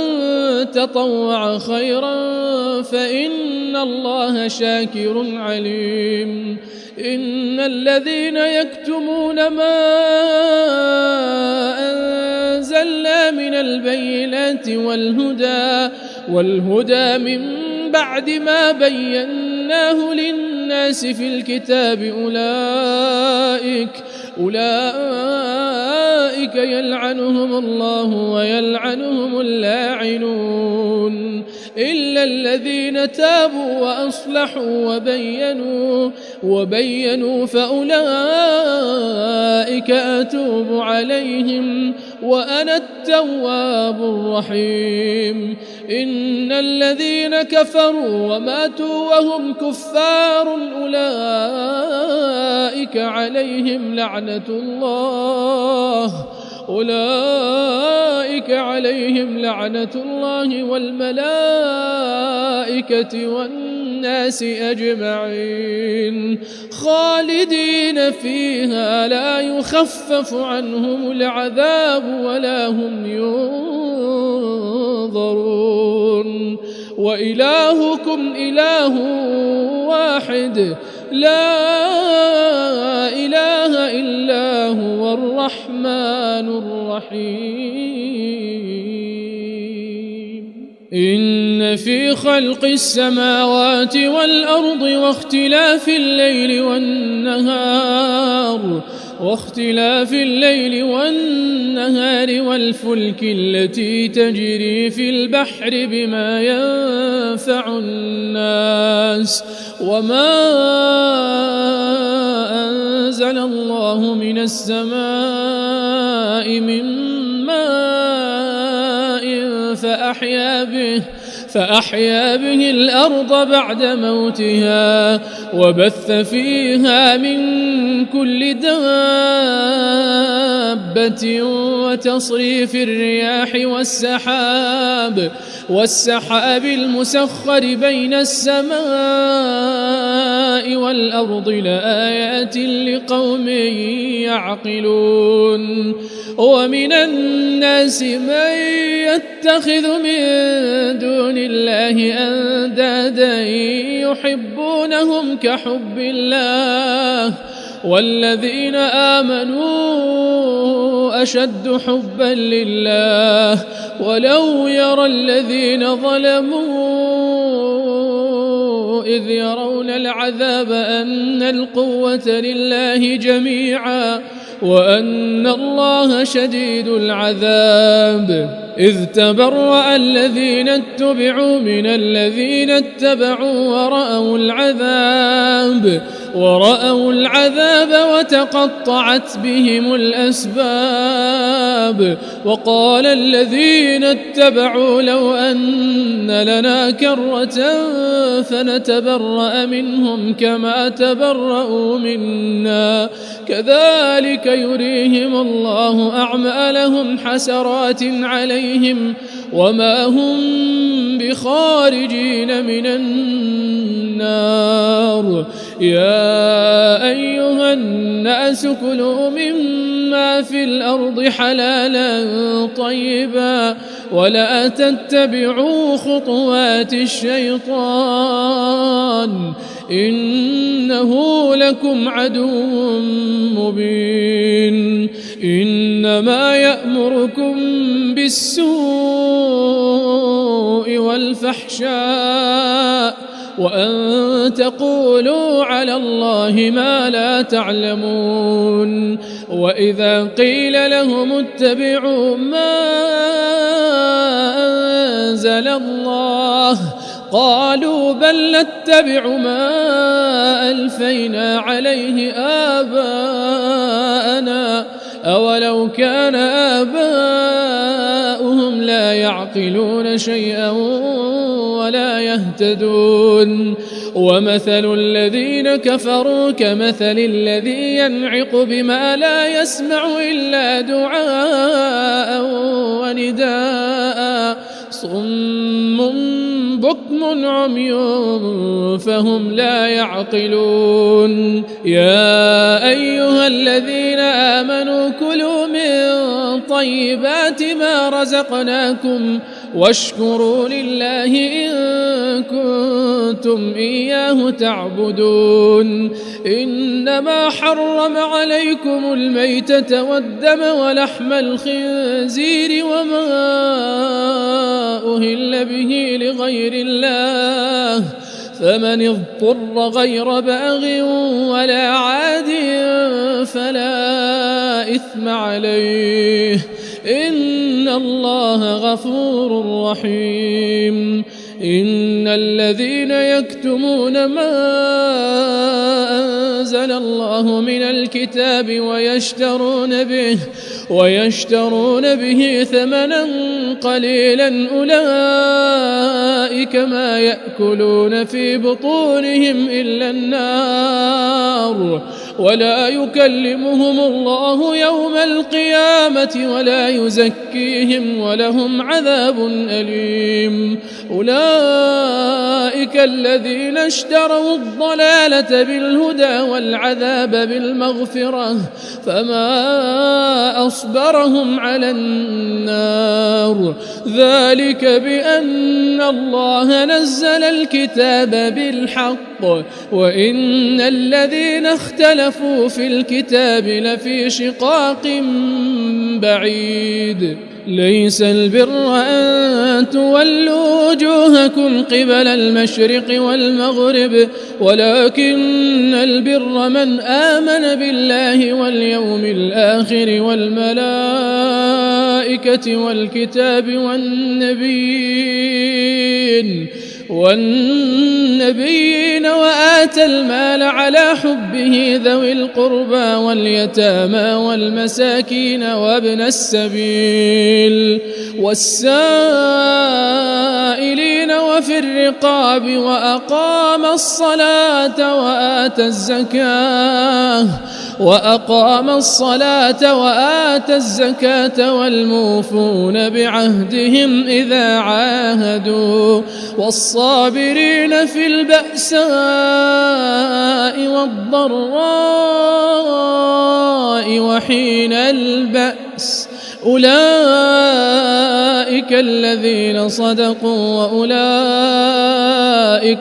تطوع خيرا فإن الله شاكر عليم إن الذين يكتمون ما أنزلنا من البينات والهدى من بعد ما بيناه للناس في الكتاب أولئك يلعنهم الله ويلعنهم اللاعنون إلا الذين تابوا وأصلحوا وبينوا فأولئك أتوب عليهم وأنا التواب الرحيم إن الذين كفروا وماتوا وهم كفار أولئك عليهم لعنة الله والملائكة والناس أجمعين خالدين فيها لا يخفف عنهم العذاب ولا هم ينظرون وإلهكم إله واحد لا إله إلا هو الرحمن الرحيم إن في خلق السماوات والأرض واختلاف الليل والنهار والفلك التي تجري في البحر بما ينفع الناس وما أنزل الله من السماء من ماء فأحيا به الأرض بعد موتها وبث فيها من كل دابة وتصريف الرياح والسحاب المسخر بين السماء والأرض لآيات لقوم يعقلون ومن الناس من يتخذ من دون الله أندادا يحبونهم كحب الله والذين آمنوا أشد حبا لله ولو يرى الذين ظلموا إذ يرون العذاب أن القوة لله جميعا وأن الله شديد العذاب إذ تبرأ الذين اتبعوا من الذين اتبعوا ورأوا العذاب وتقطعت بهم الأسباب وقال الذين اتبعوا لو أن لنا كرة فنتبرأ منهم كما تبرأوا منا كذلك يريهم الله أعمالهم حسرات عليهم وما هم بخارجين من النار يا أيها الناس كلوا مما في الأرض حلالا طيبا ولا تتبعوا خطوات الشيطان إنه لكم عدو مبين إنما يأمركم بالسوء والفحشاء وأن تقولوا على الله ما لا تعلمون وإذا قيل لهم اتبعوا ما أنزل الله قالوا بل نتبع ما ألفينا عليه آباءنا أولو كان آباؤهم لا يعقلون شيئا ولا يهتدون ومثل الذين كفروا كمثل الذي ينعق بما لا يسمع إلا دعاء ونداء صم بكم عمي فهم لا يعقلون يا أيها الذين آمنوا كلوا من طيبات ما رزقناكم واشكروا لله إن كنتم إياه تعبدون إنما حرم عليكم الميتة والدم ولحم الخنزير وما أهل به لغير الله فمن اضطر غير باغ ولا عاد فلا إثم عليه إن الله غفور رحيم إن الذين يكتمون ما أنزل الله من الكتاب ويشترون به ثمنا قليلا أولئك ما يأكلون في بطونهم إلا النار ولا يكلمهم الله يوم القيامة ولا يزكيهم ولهم عذاب أليم أولئك الذين اشتروا الضلالة بالهدى والعذاب بالمغفرة فما أصبرهم على النار ذلك بأن الله نزل الكتاب بالحق وإن الذين اختلفوا في الكتاب لفي شقاق بعيد ليس البر أن تولوا وجوهكم قبل المشرق والمغرب ولكن البر من آمن بالله واليوم الآخر والملائكة والكتاب والنبيين وآتى المال على حبه ذوي القربى واليتامى والمساكين وابن السبيل والسائلين وفي الرقاب وأقام الصلاة وآتى الزكاة والموفون بعهدهم إذا عاهدوا والصابرين في البأساء والضراء وحين البأس أولئك الذين صدقوا وأولئك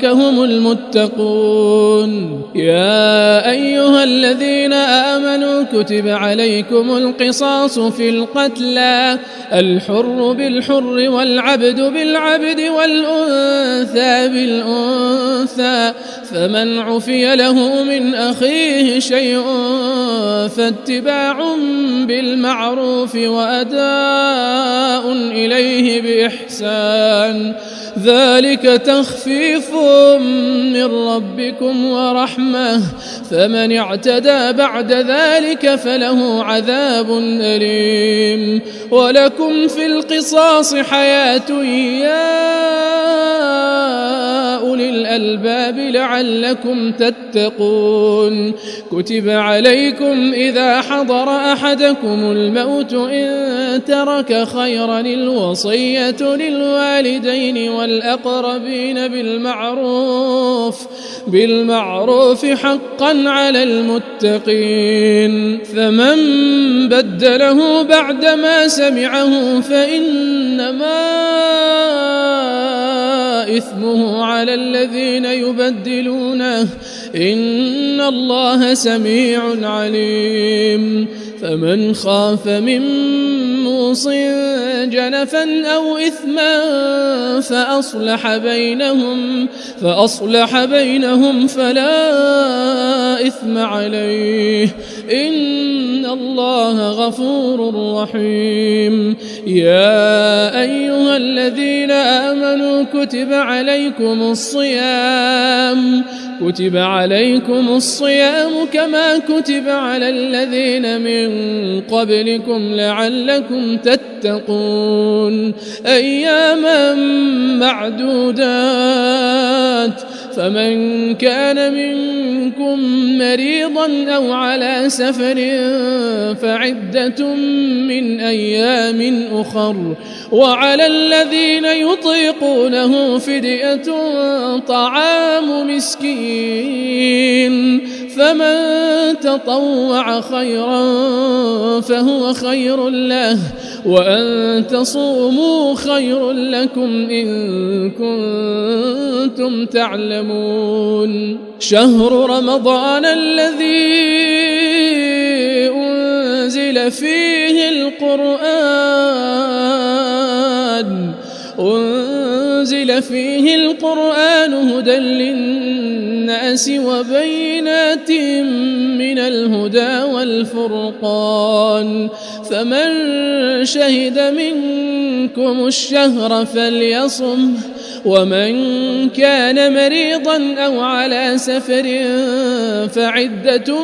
هم المتقون يا أيها الذين آمنوا كتب عليكم القصاص في القتلى الحر بالحر والعبد بالعبد والأنثى بالأنثى فمن عفي له من أخيه شيء فاتباع بالمعروف وأداء إليه بإحسان ذلك تخفيف من ربكم ورحمة فمن اعتدى بعد ذلك فله عذاب أليم ولكم في القصاص حياة يا أولي الألباب لعلكم تتقون كتب عليكم إذا حضر أحدكم الموت إن ترك خيرا الوصية للوالدين والأقربين بالمعروف حقا على المتقين فمن بدله بعدما سمعه فإنما إثمه على الذين يبدلونه إن الله سميع عليم فمن خاف من موص جنفا أو إثما فأصلح بينهم فلا إثم عليه إن الله غفور رحيم يا أيها الذين آمنوا كتب عليكم الصيام كما كتب على الذين من قبلكم لعلكم تتقون أياما معدودات فمن كان منكم مريضا أو على سفر فعدة من أيام أخر وعلى الذين يطيقونه فدية طعام مسكين فمن تطوع خيرا فهو خير له وأن تصوموا خير لكم إن كنتم تعلمون شهر رمضان الذي أنزل فيه القرآن هدى للناس وبينات من الهدى والفرقان فمن شهد منكم الشهر فليصم ومن كان مريضا أو على سفر فعدة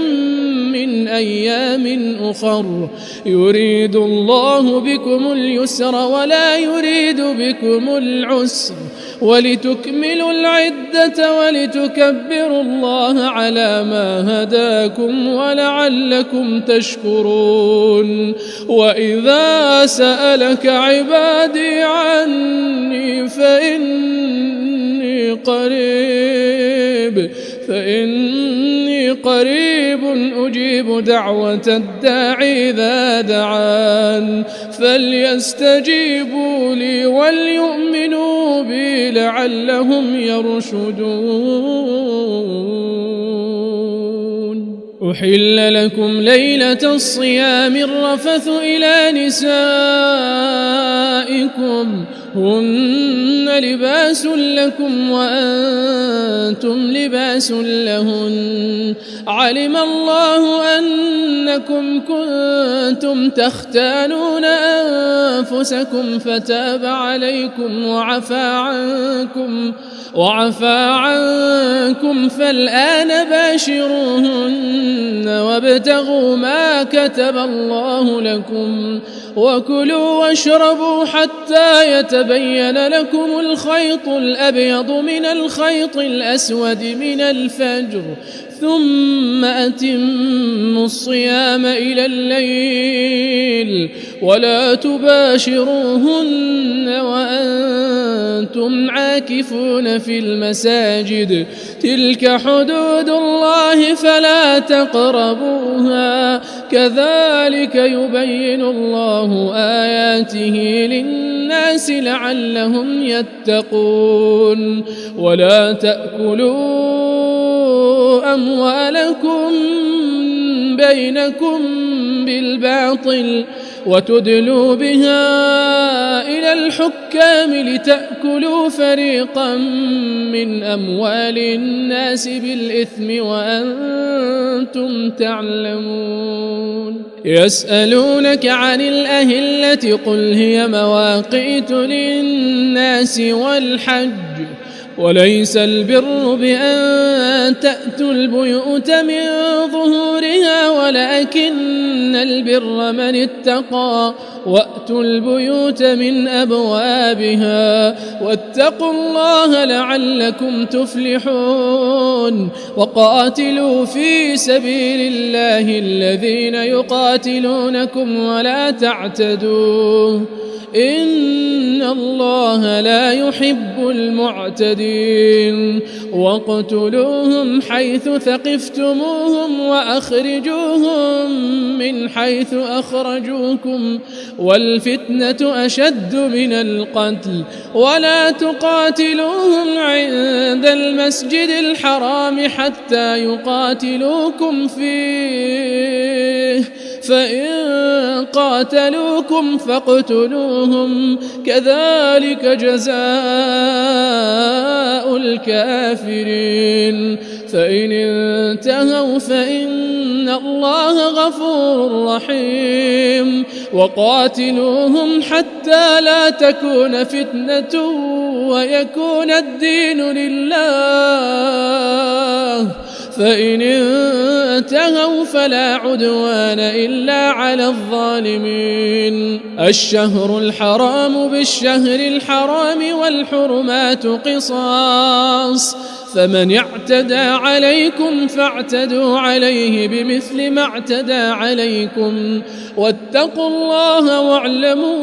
من أيام أخر يريد الله بكم اليسر ولا يريد بكم العسر ولتكملوا العدة ولتكبروا الله على ما هداكم ولعلكم تشكرون وإذا سألك عبادي عني فإني قريب أجيب دعوة الداعي إذا دعان فليستجيبوا لي وليؤمنوا بي لعلهم يرشدون أحل لكم ليلة الصيام الرفث إلى نسائكم هن لباس لكم وأنتم لباس لهن علم الله أنكم كنتم تختانون أنفسكم فتاب عليكم وعفى عنكم فالآن باشروهن وابتغوا ما كتب الله لكم وكلوا واشربوا حتى يتبين لكم الخيط الأبيض من الخيط الأسود من الفجر ثم أتموا الصيام إلى الليل ولا تباشروهن وأنتم عاكفون في المساجد تلك حدود الله فلا تقربوها كذلك يبين الله آياته للناس لعلهم يتقون ولا تأكلوا أموالكم بينكم بالباطل وتدلوا بها إلى الحكام لتأكلوا فريقا من أموال الناس بالإثم وأنتم تعلمون يسألونك عن الأهلة قل هي مواقيت للناس والحج وليس البر بأن تأتوا البيوت من ظهورها ولكن البر من اتقى وأتوا البيوت من أبوابها واتقوا الله لعلكم تفلحون وقاتلوا في سبيل الله الذين يقاتلونكم ولا تعتدوا إن الله لا يحب المعتدين واقتلوهم حيث ثقفتموهم وأخرجوهم من حيث أخرجوكم والفتنة أشد من القتل ولا تقاتلوهم عند المسجد الحرام حتى يقاتلوكم فيه فإن قاتلوكم فاقتلوهم كذلك جزاء الكافرين فإن انتهوا فإن الله غفور رحيم وقاتلوهم حتى لا تكون فتنة ويكون الدين لله فإن انتهوا فلا عدوان إلا على الظالمين الشهر الحرام بالشهر الحرام والحرمات قصاص فمن اعتدى عليكم فاعتدوا عليه بمثل ما اعتدى عليكم واتقوا الله واعلموا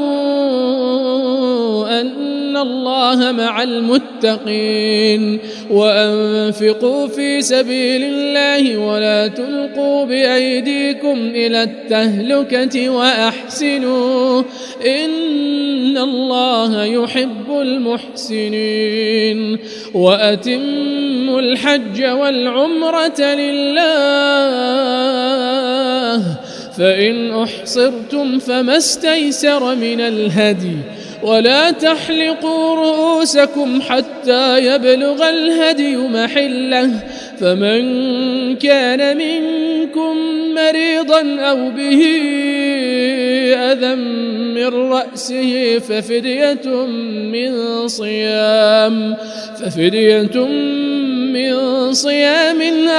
أن الله مع المتقين وأنفقوا في سبيل الله ولا تلقوا بأيديكم إلى التهلكة وأحسنوا إن الله يحب المحسنين وأتموا الحج والعمرة لله فإن أحصرتم فما استيسر من الهدي ولا تحلقوا رؤوسكم حتى يبلغ الهدي محله فمن كان منكم مريضا أو به أذى من رأسه ففدية من صيام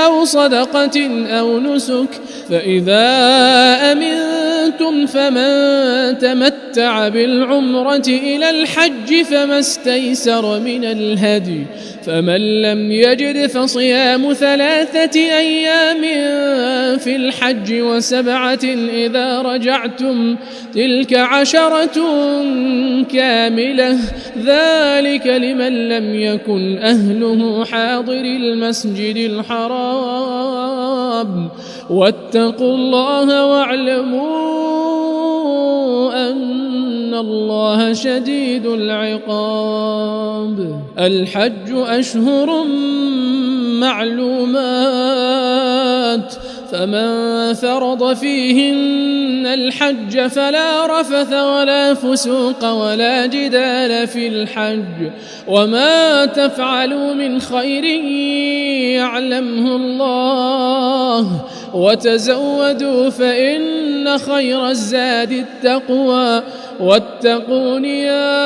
أو صدقة أو نسك فإذا أمنتم فمن تمتع بالعمرة إلى الحج فما استيسر من الهدي فمن لم يجد فصيام 3 أيام في الحج و7 إذا رجعتم تلك 10 كاملة ذلك لمن لم يكن أهله حاضر المسجد الحرام واتقوا الله واعلموا أن الله شديد العقاب الحج أشهر معلومات فمن فرض فيهن الحج فلا رفث ولا فسوق ولا جدال في الحج وما تفعلوا من خير يعلمه الله وتزودوا فإن خير الزاد التقوى واتقون يا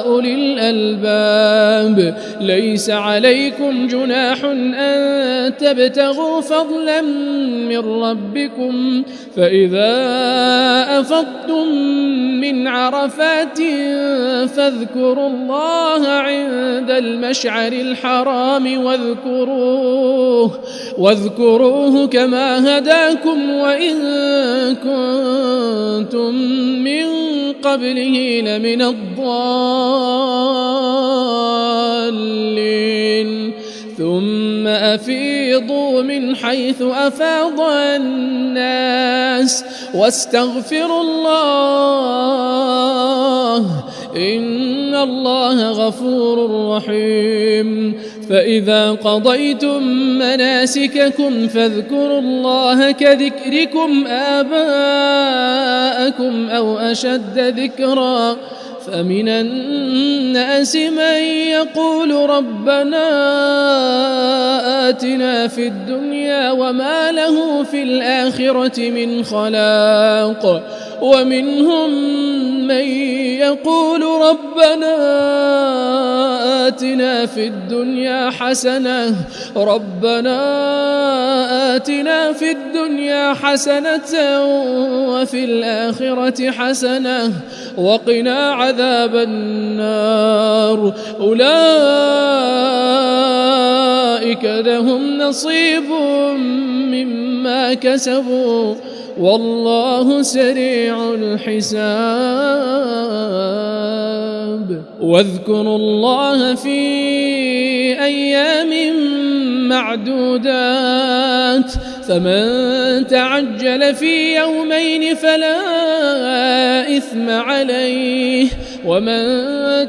أولي الألباب ليس عليكم جناح أن تبتغوا فضلا من ربكم فإذا أفضتم من عرفات فاذكروا الله عند المشعر الحرام واذكروه كما هداكم وإن كنتم من قبله لمن الضالين ثم أفيضوا من حيث أفاض الناس واستغفروا الله إن الله غفور رحيم فإذا قضيتم مناسككم فاذكروا الله كذكركم آباءكم أو أشد ذكرا فمن الناس من يقول ربنا آتنا في الدنيا وما له في الآخرة من خلاق ومنهم من يقول ربنا آتنا في الدنيا حسنة وفي الآخرة حسنة وقنا عذاب النار أولئك لهم نصيب مما كسبوا والله سريع الحساب واذكروا الله في أيام معدودات فمن تعجل في يومين فلا إثم عليه ومن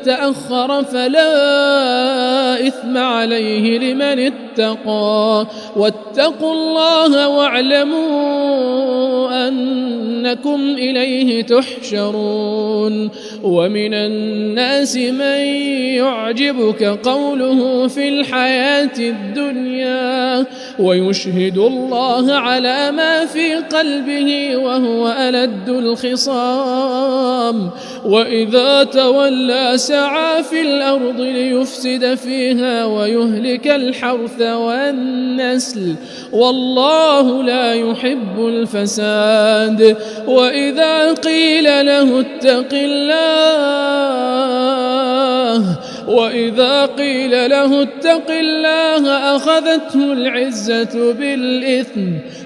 تأخر فلا إثم عليه لمن اتقى واتقوا الله واعلموا أنكم إليه تحشرون ومن الناس من يعجبك قوله في الحياة الدنيا ويشهد الله على ما في قلبه وهو ألد الخصام وإذا تولى سعى في الأرض ليفسد فيها ويهلك الحرث والنسل والله لا يحب الفساد وإذا قيل له اتق الله أخذته العزة بالإثم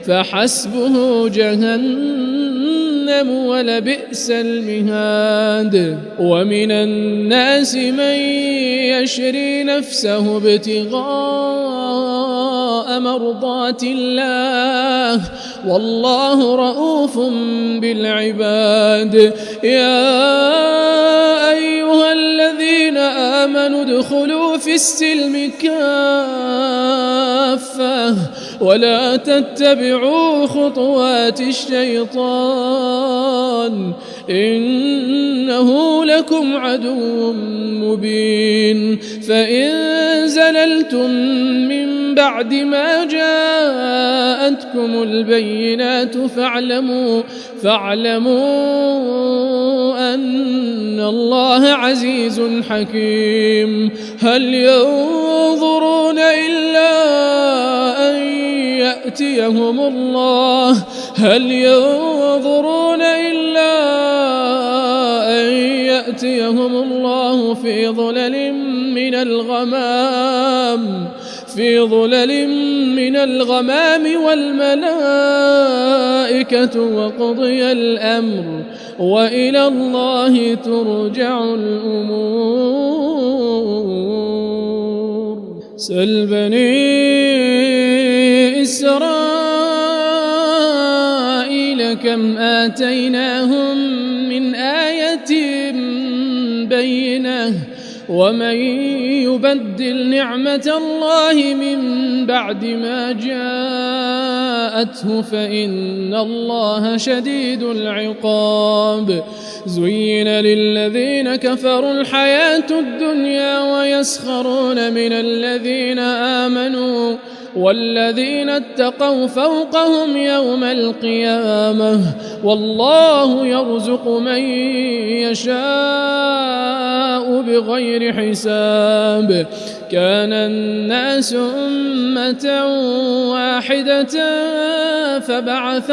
فحسبه جهنم ولبئس المهاد ومن الناس من يشري نفسه ابتغاء مرضات الله والله رؤوف بالعباد يا أيها الذين آمنوا ادخلوا في السلم كافة ولا تتبعوا خطوات الشيطان إنه لكم عدو مبين فإن زللتم من بعد ما جاءتكم البينات فاعلموا أن الله عزيز حكيم هل ينظرون إلا أن يأتيهم الله في ظلل من الغمام والملائكة وقضي الأمر وإلى الله ترجع الأمور سل بني إسرائيل كم آتيناهم من آية بينة ومن يبدل نعمة الله من بعد ما جاءته فإن الله شديد العقاب زين للذين كفروا الحياة الدنيا ويسخرون من الذين آمنوا والذين اتقوا فوقهم يوم القيامة والله يرزق من يشاء بغير حساب كان الناس أمة واحدة فبعث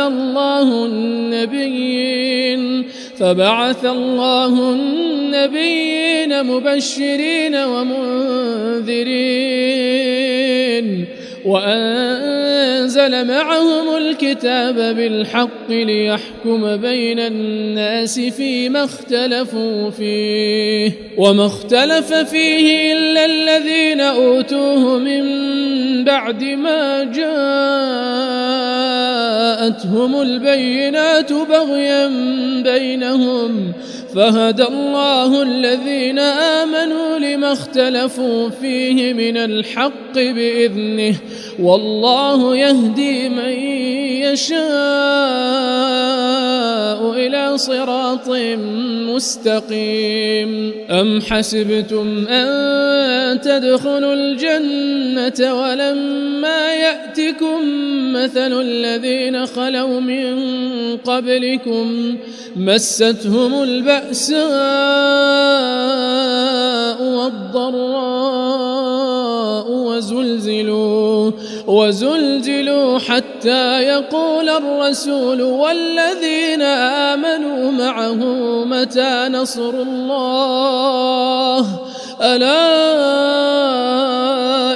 الله النبيين مبشرين ومنذرين وأنزل معهم الكتاب بالحق ليحكم بين الناس فيما اختلفوا فيه وما اختلف فيه إلا الذين أوتوه من بعد ما جاءتهم البينات بغيا بينهم فهدى الله الذين آمنوا لما اختلفوا فيه من الحق بإذنه والله يهدي من يشاء إلى صراط مستقيم أم حسبتم أن تدخلوا الجنة ولما يأتكم مثل الذين خلوا من قبلكم مستهم البأساء والضراء وزلزلوا حتى يقول الرسول والذين آمنوا معه متى نصر الله ألا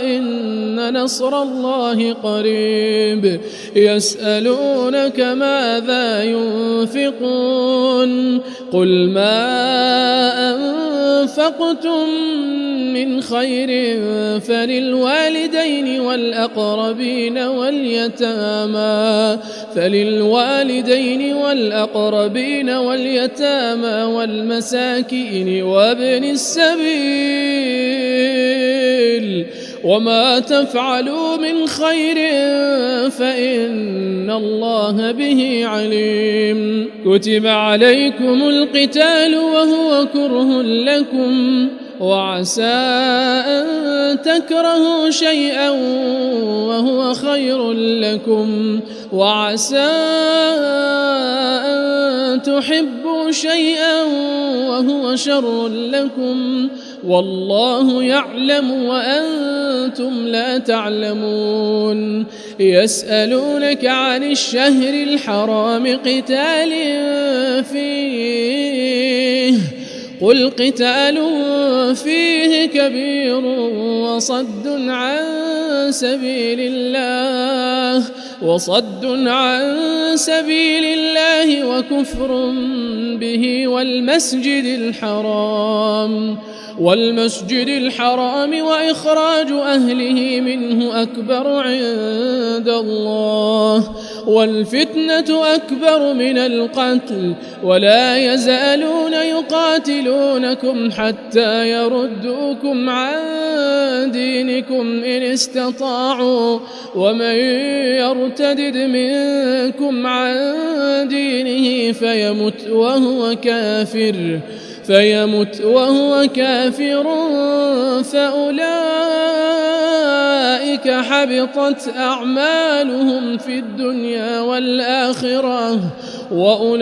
إن نصر الله قريب يسألونك ماذا ينفقون قل ما أنفقتم من خير فللوالدين والأقربين واليتامى والمساكين وابن السبيل وما تفعلوا من خير فإن الله به عليم كتب عليكم القتال وهو كره لكم وعسى أن تكرهوا شيئا وهو خير لكم وعسى أن تحبوا شيئا وهو شر لكم والله يعلم وأنتم لا تعلمون يسألونك عن الشهر الحرام قتال فيه قل قتال فيه كبير وصد عن سبيل الله وكفر به والمسجد الحرام وإخراج أهله منه أكبر عند الله والفتنة أكبر من القتل ولا يزالون يقاتلونكم حتى يردوكم عن دينكم إن استطاعوا ومن يرتدد منكم عن دينه فيمت وهو كافر فأولئك حبطت أعمالهم في الدنيا والآخرة وأولئك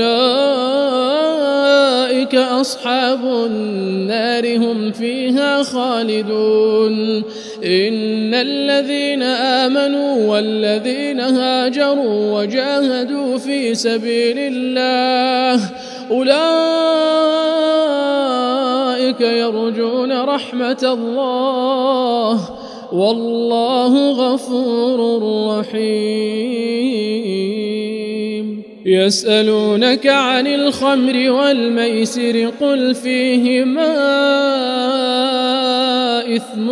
أصحاب النار هم فيها خالدون إن الذين آمنوا والذين هاجروا وجاهدوا في سبيل الله أولئك يرجون رحمة الله والله غفور رحيم يسألونك عن الخمر والميسر قل فيهما إثم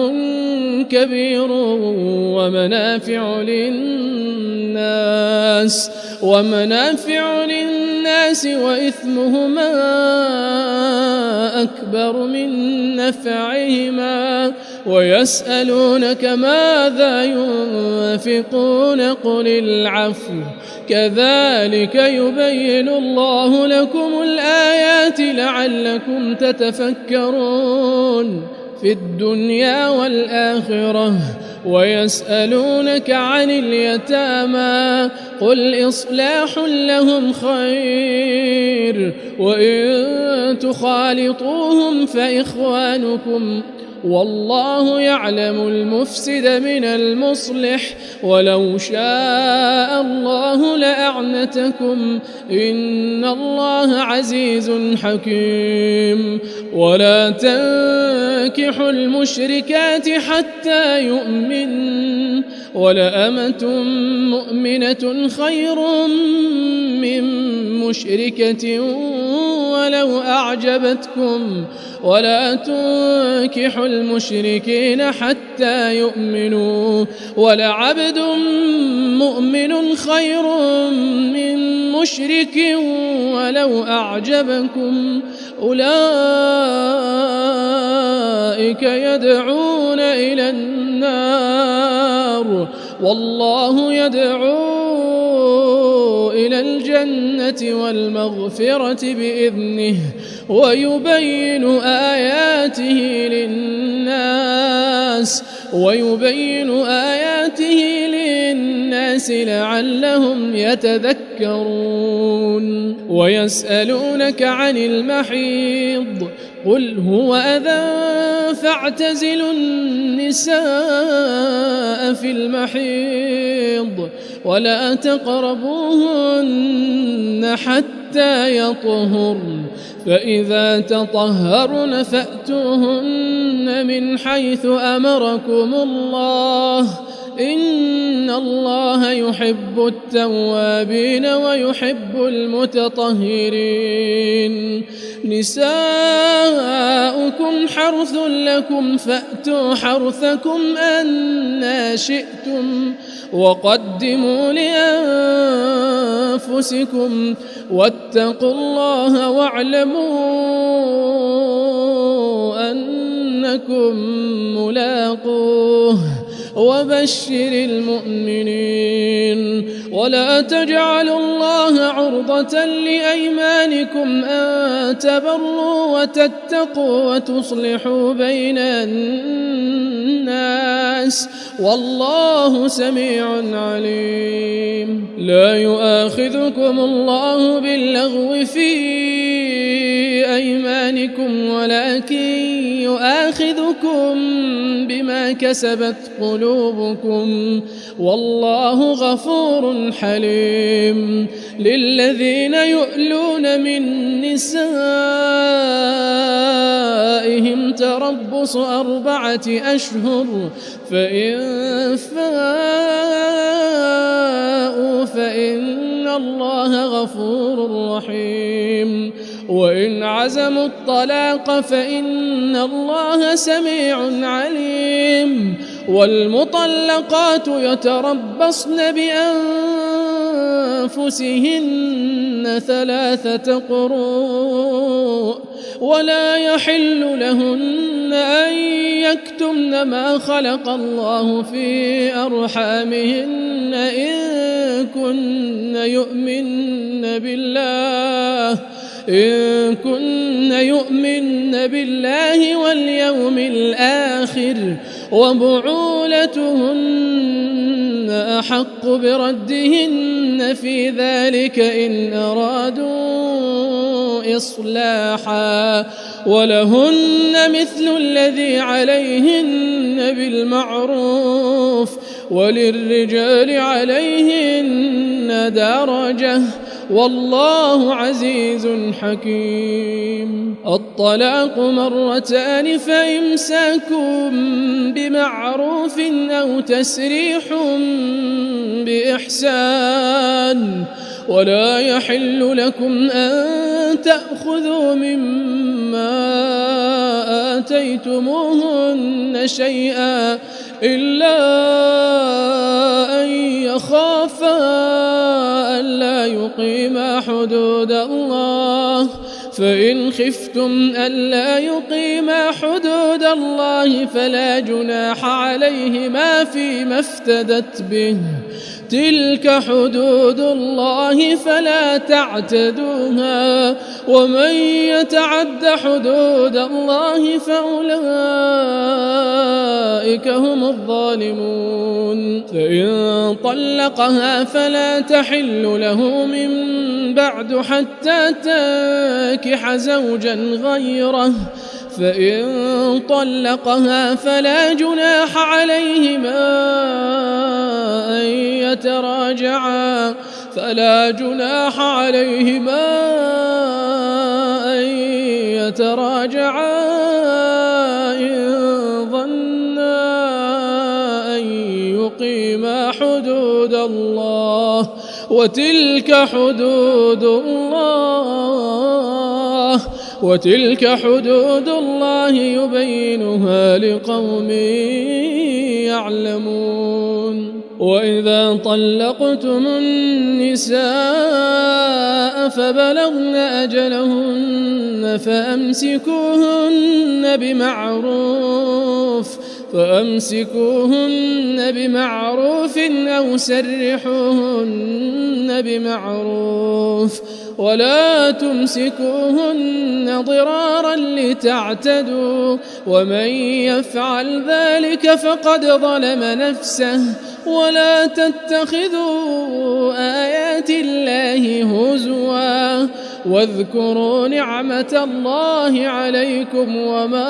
كبير ومنافع للناس وإثمهما أكبر من نفعهما ويسألونك ماذا ينفقون قل العفو كذلك يبين الله لكم الآيات لعلكم تتفكرون في الدنيا والآخرة ويسألونك عن اليتامى قل إصلاح لهم خير وإن تخالطوهم فإخوانكم والله يعلم المفسد من المصلح ولو شاء الله لأعنتكم إن الله عزيز حكيم ولا تنكحوا المشركات حتى يؤمن ولأمة مؤمنة خير من مشركة ولو أعجبتكم ولا تنكحوا المشركين حتى يؤمنوا ولعبد مؤمن خير من مشرك ولو أعجبكم أولئك يدعون إلى النار والله يدعو إلى الجنة والمغفرة بإذنه ويبين آياته للناس للناس لعلهم يتذكرون ويسألونك عن المحيض قل هو أذى فاعتزلوا النساء في المحيض ولا تقربوهن حتى يطهرن فإذا تطهرن فأتوهن من حيث أمركم الله إن الله يحب التوابين ويحب المتطهرين نساؤكم حرث لكم فأتوا حرثكم أنا شئتم وقدموا لأنفسكم واتقوا الله واعلموا أنكم ملاقوه وبشر المؤمنين ولا تجعلوا الله عرضة لأيمانكم أن تبروا وتتقوا وتصلحوا بين الناس والله سميع عليم لا يؤاخذكم الله باللغو في أيمانكم ولكن يؤاخذكم بما كسبت قلوبكم والله غفور حليم للذين يؤلون من نسائهم تربص 4 أشهر فإن فاءوا فإن الله غفور رحيم وإن عزموا الطلاق فإن الله سميع عليم والمطلقات يتربصن بأنفسهن 3 قروء ولا يحل لهن أن يكتمن ما خلق الله في أرحامهن إن كن يؤمن بالله واليوم الآخر وبعولتهن أحق بردهن في ذلك إن أرادوا إصلاحا ولهن مثل الذي عليهن بالمعروف وللرجال عليهن درجة والله عزيز حكيم الطلاق 2 فإمساك بمعروف أو تسريح بإحسان ولا يحل لكم أن تأخذوا مما آتيتموهن شيئا إلا أن يخافا ألا يقيما حدود الله فإن خفتم ألا يقيما حدود الله فلا جناح عليهما فيما افتدت به تلك حدود الله فلا تعتدوها ومن يتعد حدود الله فأولئك هم الظالمون فإن طلقها فلا تحل له من بعد حتى تنكح زوجا غيره فإن طلقها فلا جناح عليهما أن يتراجعا إن ظنا أن يقيما حدود الله وتلك حدود الله يبينها لقوم يعلمون وإذا طلقتم النساء فبلغن أجلهن فأمسكوهن بمعروف فأمسكوهن بمعروف أو سرحوهن بمعروف ولا تمسكوهن ضرارا لتعتدوا ومن يفعل ذلك فقد ظلم نفسه ولا تتخذوا آيات الله هزوا واذكروا نعمة الله عليكم وما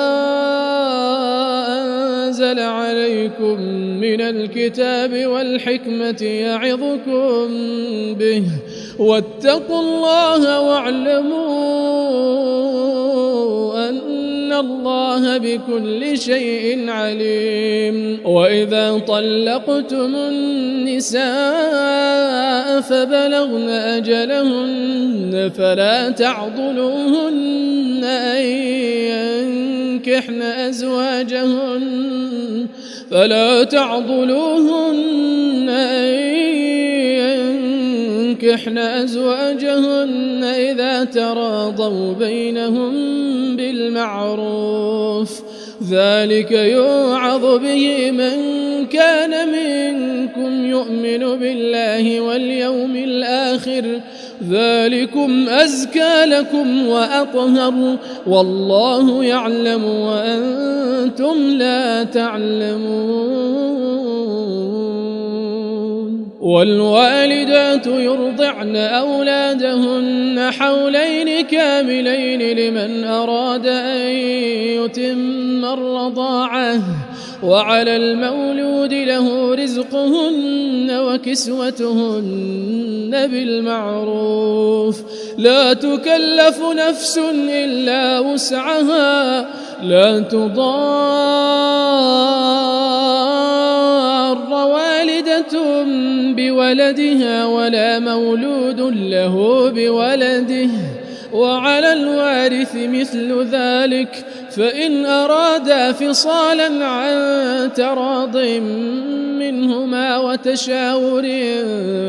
أنزل عليكم من الكتاب والحكمة يعظكم به واتقوا الله واعلموا أن الله بكل شيء عليم وإذا طلقتم النساء فبلغن أجلهن فلا تعضلوهن أن ينكحن أزواجهن إذا تراضوا بينهم بالمعروف ذلك يوعظ به من كان منكم يؤمن بالله واليوم الآخر ذلكم أزكى لكم وأطهر والله يعلم وأنتم لا تعلمون والوالدات يرضعن أولادهن حولين كاملين لمن أراد أن يتم الرضاعة وعلى المولود له رزقهن وكسوتهن بالمعروف لا تكلف نفس إلا وسعها لا تضار والدة بولدها ولا مولود له بولده وعلى الوارث مثل ذلك فإن أرادا فصالا عن تراض منهما وتشاور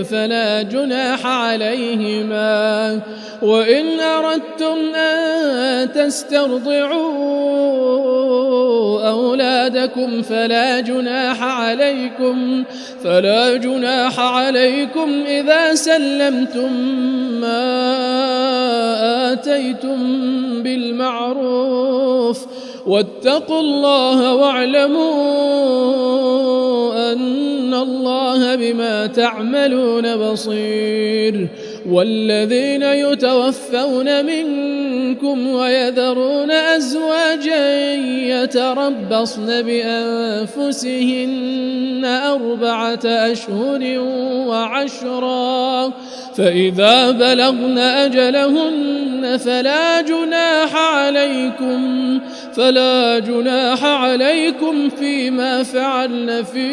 فلا جناح عليهما وإن أردتم أن تسترضعوا أولادكم فلا جناح عليكم إذا سلمتم ما آتيتم بالمعروف واتقوا الله واعلموا أن الله بما تعملون بصير والذين يتوفون منكم ويذرون أزواجا يتربصن بأنفسهن 4 أشهر وعشرا فإذا بلغن أجلهن فلا جناح عليكم فيما فعلن في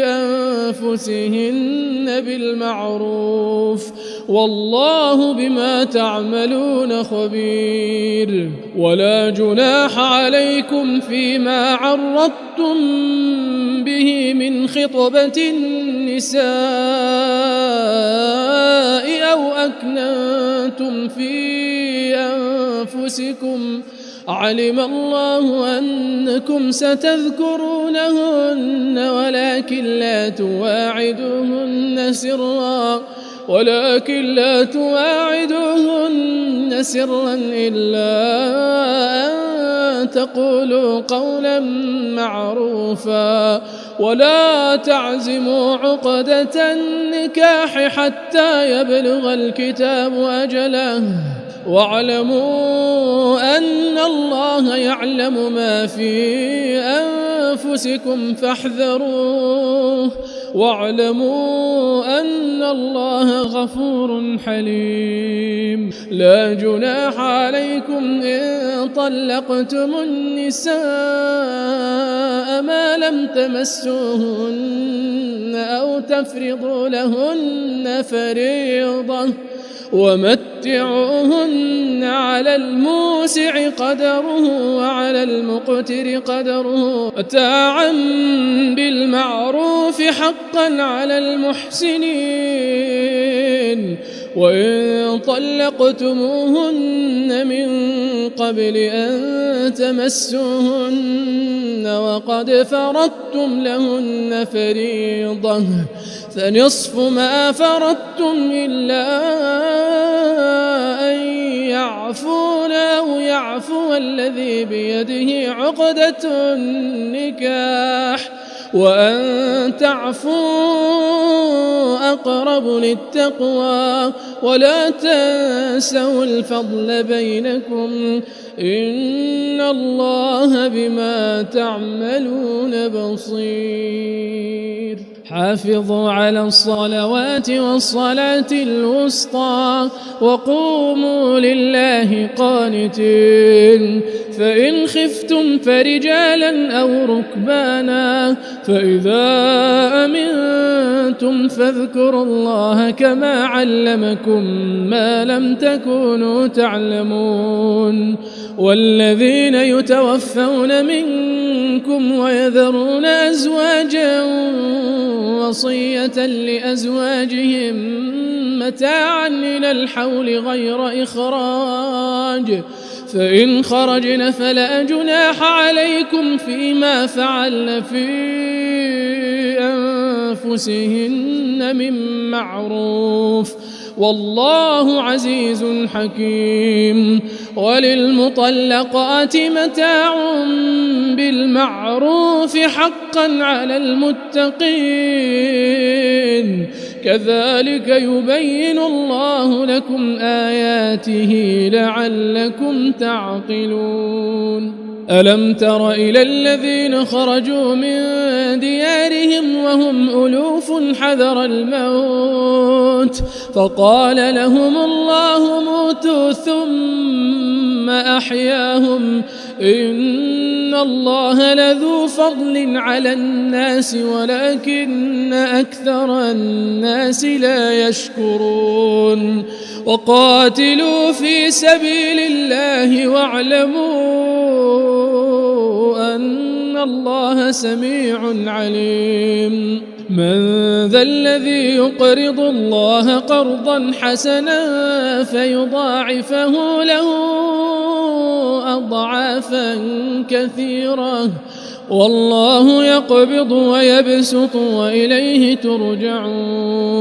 أنفسهن بالمعروف والله بما تعملون خبير ولا جناح عليكم فيما عرضتم به من خطبة النساء أو أكننتم في أنفسكم علم الله أنكم ستذكرونهن ولكن لا تواعدوهن سرا إلا أن تقولوا قولا معروفا ولا تعزموا عقدة النكاح حتى يبلغ الكتاب أجله واعلموا أن الله يعلم ما في أنفسكم فاحذروه واعلموا أن الله غفور حليم لا جناح عليكم إن طلقتم النساء ما لم تمسوهن أو تفرضوا لهن فريضة ومتعوهن على الموسع قدره وعلى المقتر قدره متاعا بالمعروف حقا على المحسنين وإن طلقتموهن من قبل أن تمسوهن وقد فرضتم لهن فريضة فنصف ما فرضتم إلا أن يعفون أو يعفو الذي بيده عقدة النكاح وأن تعفوا أقرب للتقوى ولا تنسوا الفضل بينكم إن الله بما تعملون بصير. حافظوا على الصلوات والصلاة الوسطى وقوموا لله قانتين. فإن خفتم فرجالا أو ركبانا فإذا أمنتم فاذكروا الله كما علمكم ما لم تكونوا تعلمون. والذين يتوفون منكم ويذرون أزواجا وصية لأزواجهم متاعا إلى الحول غير إخراج فإن خرجن فلا جناح عليكم فيما فعلن في أنفسهن من معروف والله عزيز حكيم. وللمطلقات متاع بالمعروف حقا على المتقين كذلك يبين الله لكم آياته لعلكم تعقلون. ألم تر إلى الذين خرجوا من ديارهم وهم ألوف حذر الموت فقال لهم الله موتوا ثم أحياهم إن الله لذو فضل على الناس ولكن أكثر الناس لا يشكرون. وقاتلوا في سبيل الله واعلموا أن الله سميع عليم. من ذا الذي يقرض الله قرضا حسنا فيضاعفه له أضعافا كثيرة والله يقبض ويبسط وإليه ترجعون.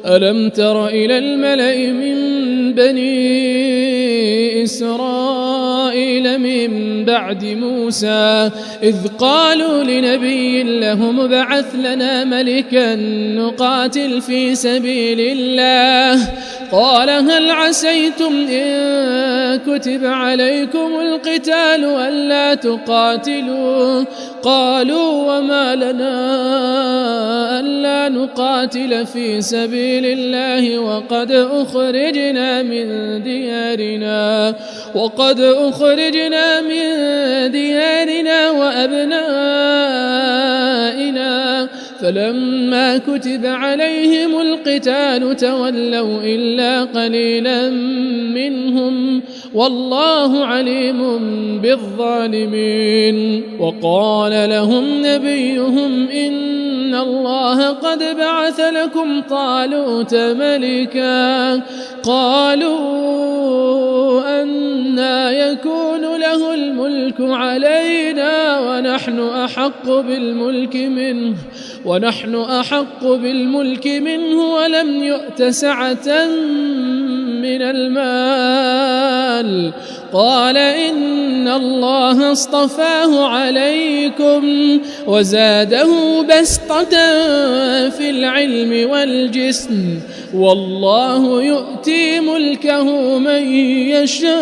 ألم تر إلى الملأ من بني إسرائيل من بعد موسى إذ قالوا لنبي لهم ابعث لنا ملكا نقاتل في سبيل الله قال هل عسيتم إن كتب عليكم القتال ألا تقاتلوا قالوا وما لنا ألا نقاتل في سبيل الله وقد أخرجنا من ديارنا وأبنائنا فلما كتب عليهم القتال تولوا إلا قليلا منهم والله عليم بالظالمين. وقال لهم نبيهم إن الله قد بعث لكم طالوت ملكا قالوا أنى يكون له الملك علينا ونحن أحق بالملك منه ولم يؤت سعة من المال قال إن الله اصطفاه عليكم وزاده بسطة في العلم والجسم والله يؤتي ملكه من يشاء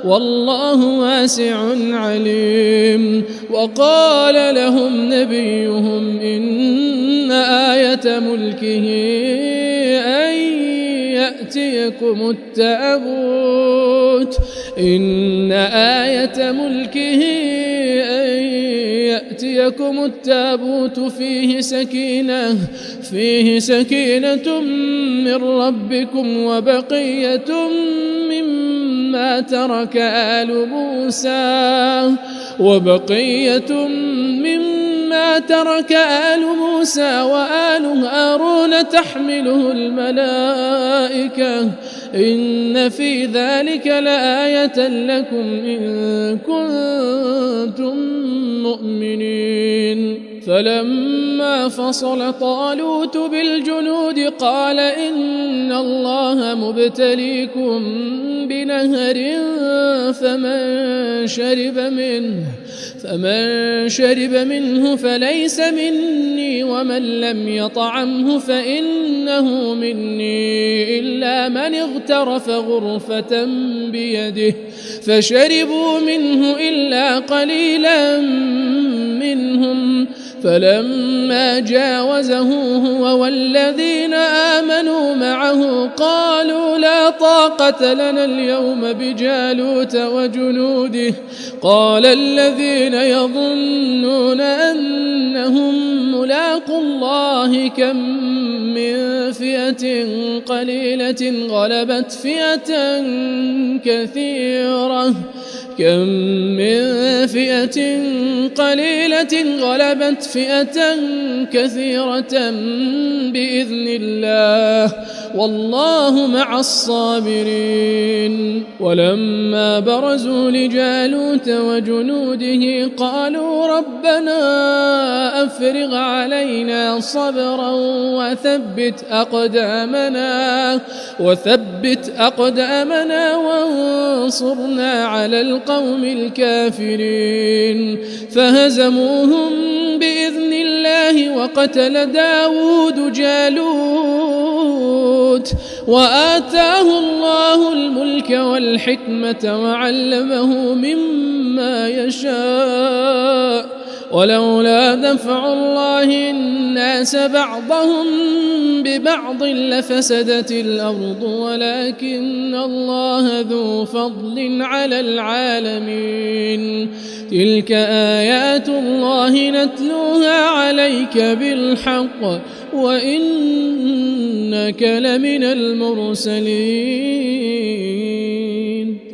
والله واسع عليم. وقال لهم نبيهم إن آية ملكه أن يأتيكم التابوت فيه سكينة من ربكم وبقية مما ترك آل موسى مما ترك آل موسى وآل هارون تحمله الملائكة إن في ذلك لآية لكم إن كنتم مؤمنين فلما فصل طالوت بالجنود قال إن الله مبتليكم بنهر فمن شرب منه فليس مني ومن لم يطعمه فإنه مني إلا من اغترف غرفة بيده فشربوا منه إلا قليلا منهم فلما جاوزه هو والذين آمنوا معه قالوا لا طاقة لنا اليوم بجالوت وجنوده قال الذين يظنون أنهم ملاقو الله كم من فئة قليلة غلبت فئة كثيرة بإذن الله والله مع الصابرين ولما برزوا لجالوت وجنوده قالوا ربنا أفرغ علينا صبرا وثبت أقدامنا وانصرنا على القوم الكافرين فهزموهم بإذن الله وقتل داود جالوت وآتاه الله الملك والحكمة وعلمه مما يشاء ولولا دفع الله الناس بعضهم ببعض لفسدت الأرض ولكن الله ذو فضل على العالمين تلك آيات الله نتلوها عليك بالحق وإنك لمن المرسلين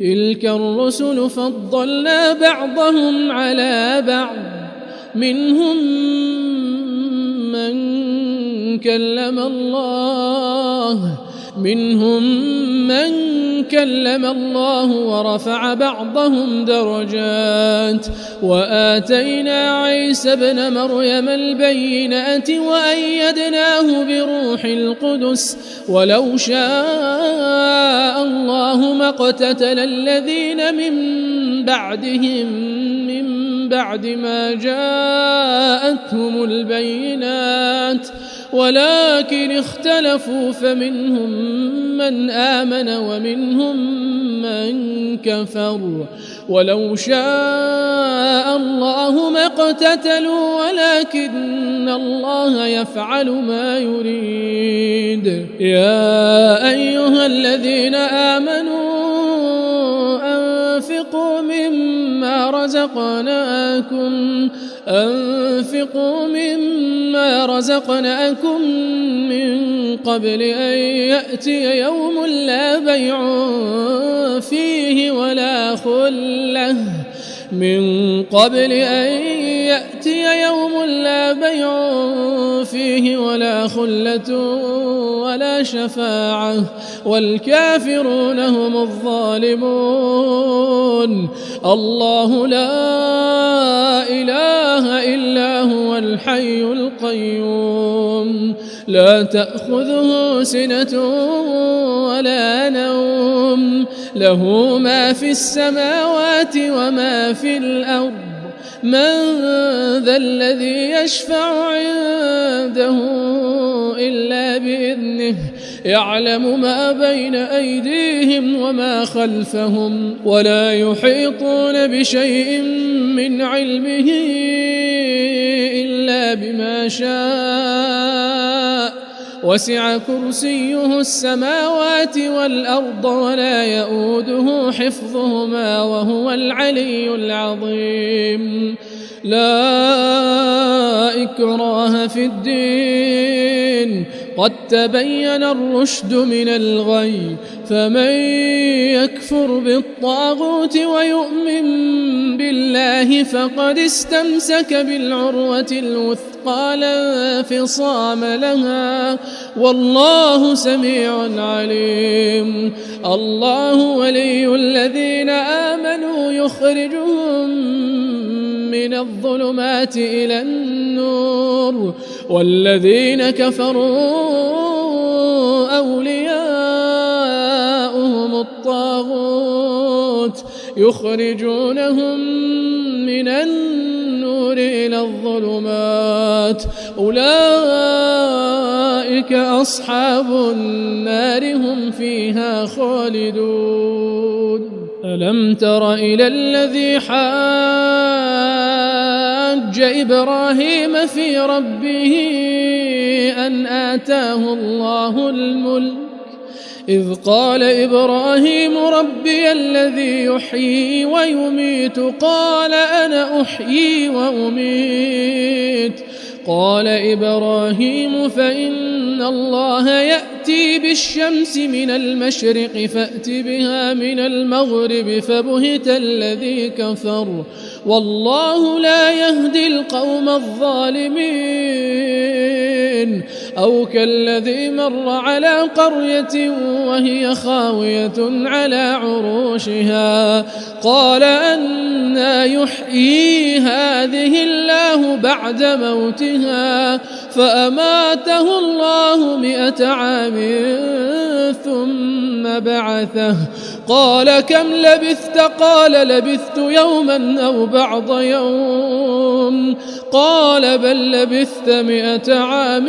تلك الرسل فضلنا بعضهم على بعض منهم من كلم الله ورفع بعضهم درجات وآتينا عيسى ابن مريم البينات وأيدناه بروح القدس ولو شاء الله ما اقتتل الذين من بعد ما جاءتهم البينات ولكن اختلفوا فمنهم من آمن ومنهم من كفر ولو شاء الله ما اقتتلوا ولكن الله يفعل ما يريد يا أيها الذين آمنوا أنفقوا مما رزقناكم من قبل أن يأتي يوم لا بيع فيه ولا خلة ولا شفاعة والكافرون هم الظالمون الله لا إله إلا هو الحي القيوم لا تأخذه سنة ولا نوم له ما في السماوات وما في الأرض من ذا الذي يشفع عنده إلا بإذنه يعلم ما بين أيديهم وما خلفهم ولا يحيطون بشيء من علمه إلا بما شاء وسع كرسيه السماوات والأرض ولا يؤوده حفظهما وهو العلي العظيم لا إكراه في الدين قد تبين الرشد من الغي فمن يكفر بالطاغوت ويؤمن بالله فقد استمسك بالعروة الوثقى لا انفصام لها والله سميع عليم. الله ولي الذين آمنوا يخرجهم من الظلمات إلى النور والذين كفروا أولياؤهم الطاغوت يخرجونهم من النور إلى الظلمات أولئك أصحاب النار هم فيها خالدون. ألم تر إلى الذي حاج إبراهيم في ربه أن آتاه الله الملك إذ قال إبراهيم ربي الذي يحيي ويميت قال أنا أحيي وأميت قال إبراهيم فإن الله يأتي بالشمس من المشرق فأت بها من المغرب فبهت الذي كفر والله لا يهدي القوم الظالمين. أو كالذي مر على قرية وهي خاوية على عروشها قال أنى يحيي هذه الله بعد موتها فأماته الله 100 عام ثم بعثه قال كم لبثت قال لبثت يوما أو بعض يوم قال بل لبثت 100 عام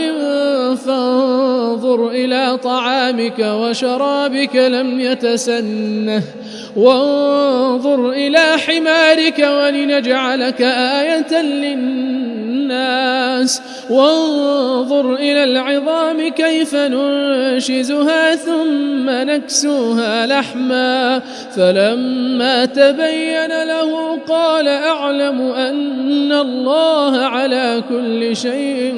فانظر إلى طعامك وشرابك لم يتسنه وانظر إلى حمارك ولنجعلك آية للناس وانظر إلى العظام كيف ننشزها ثم نكسوها لحما فلما تبين له قال أعلم أن الله على كل شيء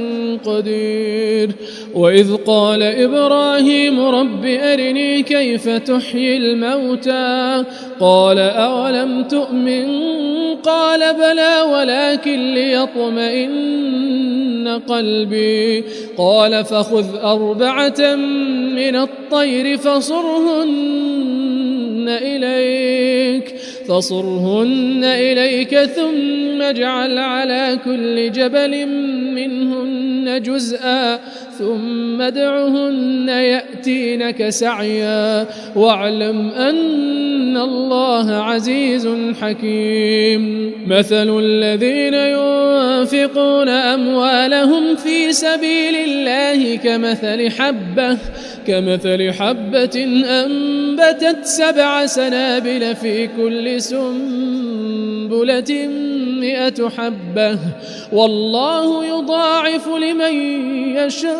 قدير. وإذ قال إبراهيم رب أرني كيف تحيي الموتى قال أولم تؤمن قال بلى ولكن ليطمئن قلبي قال فخذ 4 من الطير فصرهن إليك ثم اجعل على كل جبل منهن جزءا ثم ادعهن يأتينك سعيا واعلم أن الله عزيز حكيم. مثل الذين ينفقون أموالهم في سبيل الله كمثل حبة أنبتت 7 سنابل في كل سنبلة 100 حبة والله يضاعف لمن يشاء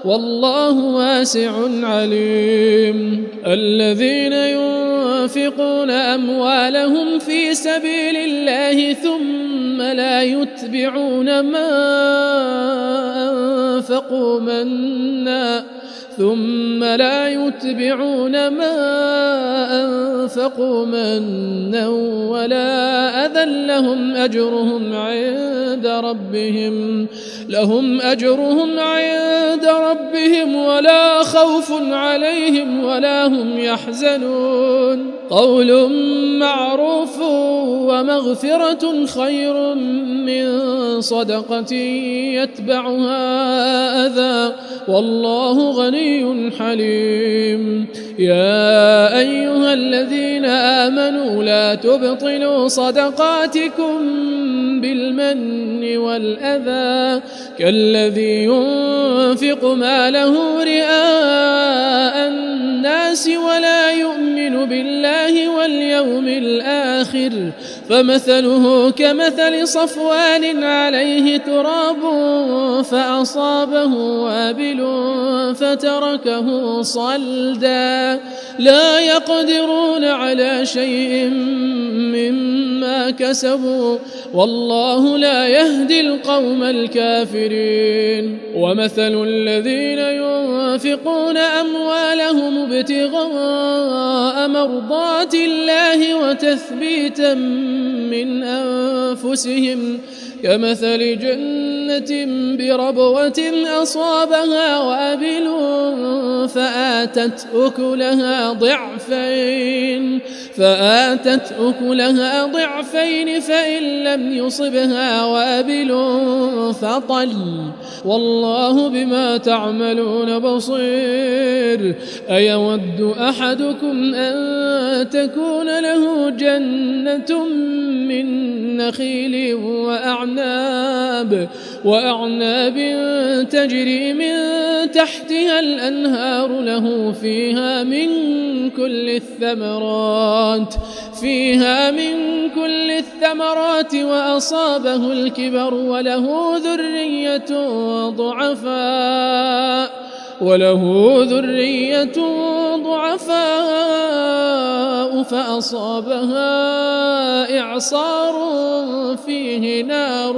والله واسع عليم. الذين ينفقون أموالهم في سبيل الله ثم لا يتبعون ما أنفقوا منا ولا أذى لهم أجرهم عند ربهم ولا خوف عليهم ولا هم يحزنون. قول معروف ومغفرة خير من صدقة يتبعها أذى والله غني حليم. يا أيها الذين آمنوا لا تبطلوا صدقاتكم بالمن والأذى كالذي ينفق ماله رئاء الناس ولا يؤمن بالله واليوم الآخر فمثله كمثل صفوان عليه تراب فأصابه وابل فتركه صلدا لا يقدرون على شيء مما كسبوا والله لا يهدي القوم الكافرين ومثل الذين ينفقون أموالهم ابتغاء مرضات الله وتثبيتا من أنفسهم كمثل جنة بربوة أصابها وابل فآتت أكلها ضعفين فإن لم يصبها وابل فطل والله بما تعملون بصير أيود أحدكم أن تكون له جنة من نخيل وأعناب تجري من تحتها الأنهار له فيها من كل الثمرات وأصابه الكبر وله ذرية ضعفاء فأصابها إعصار فيه نار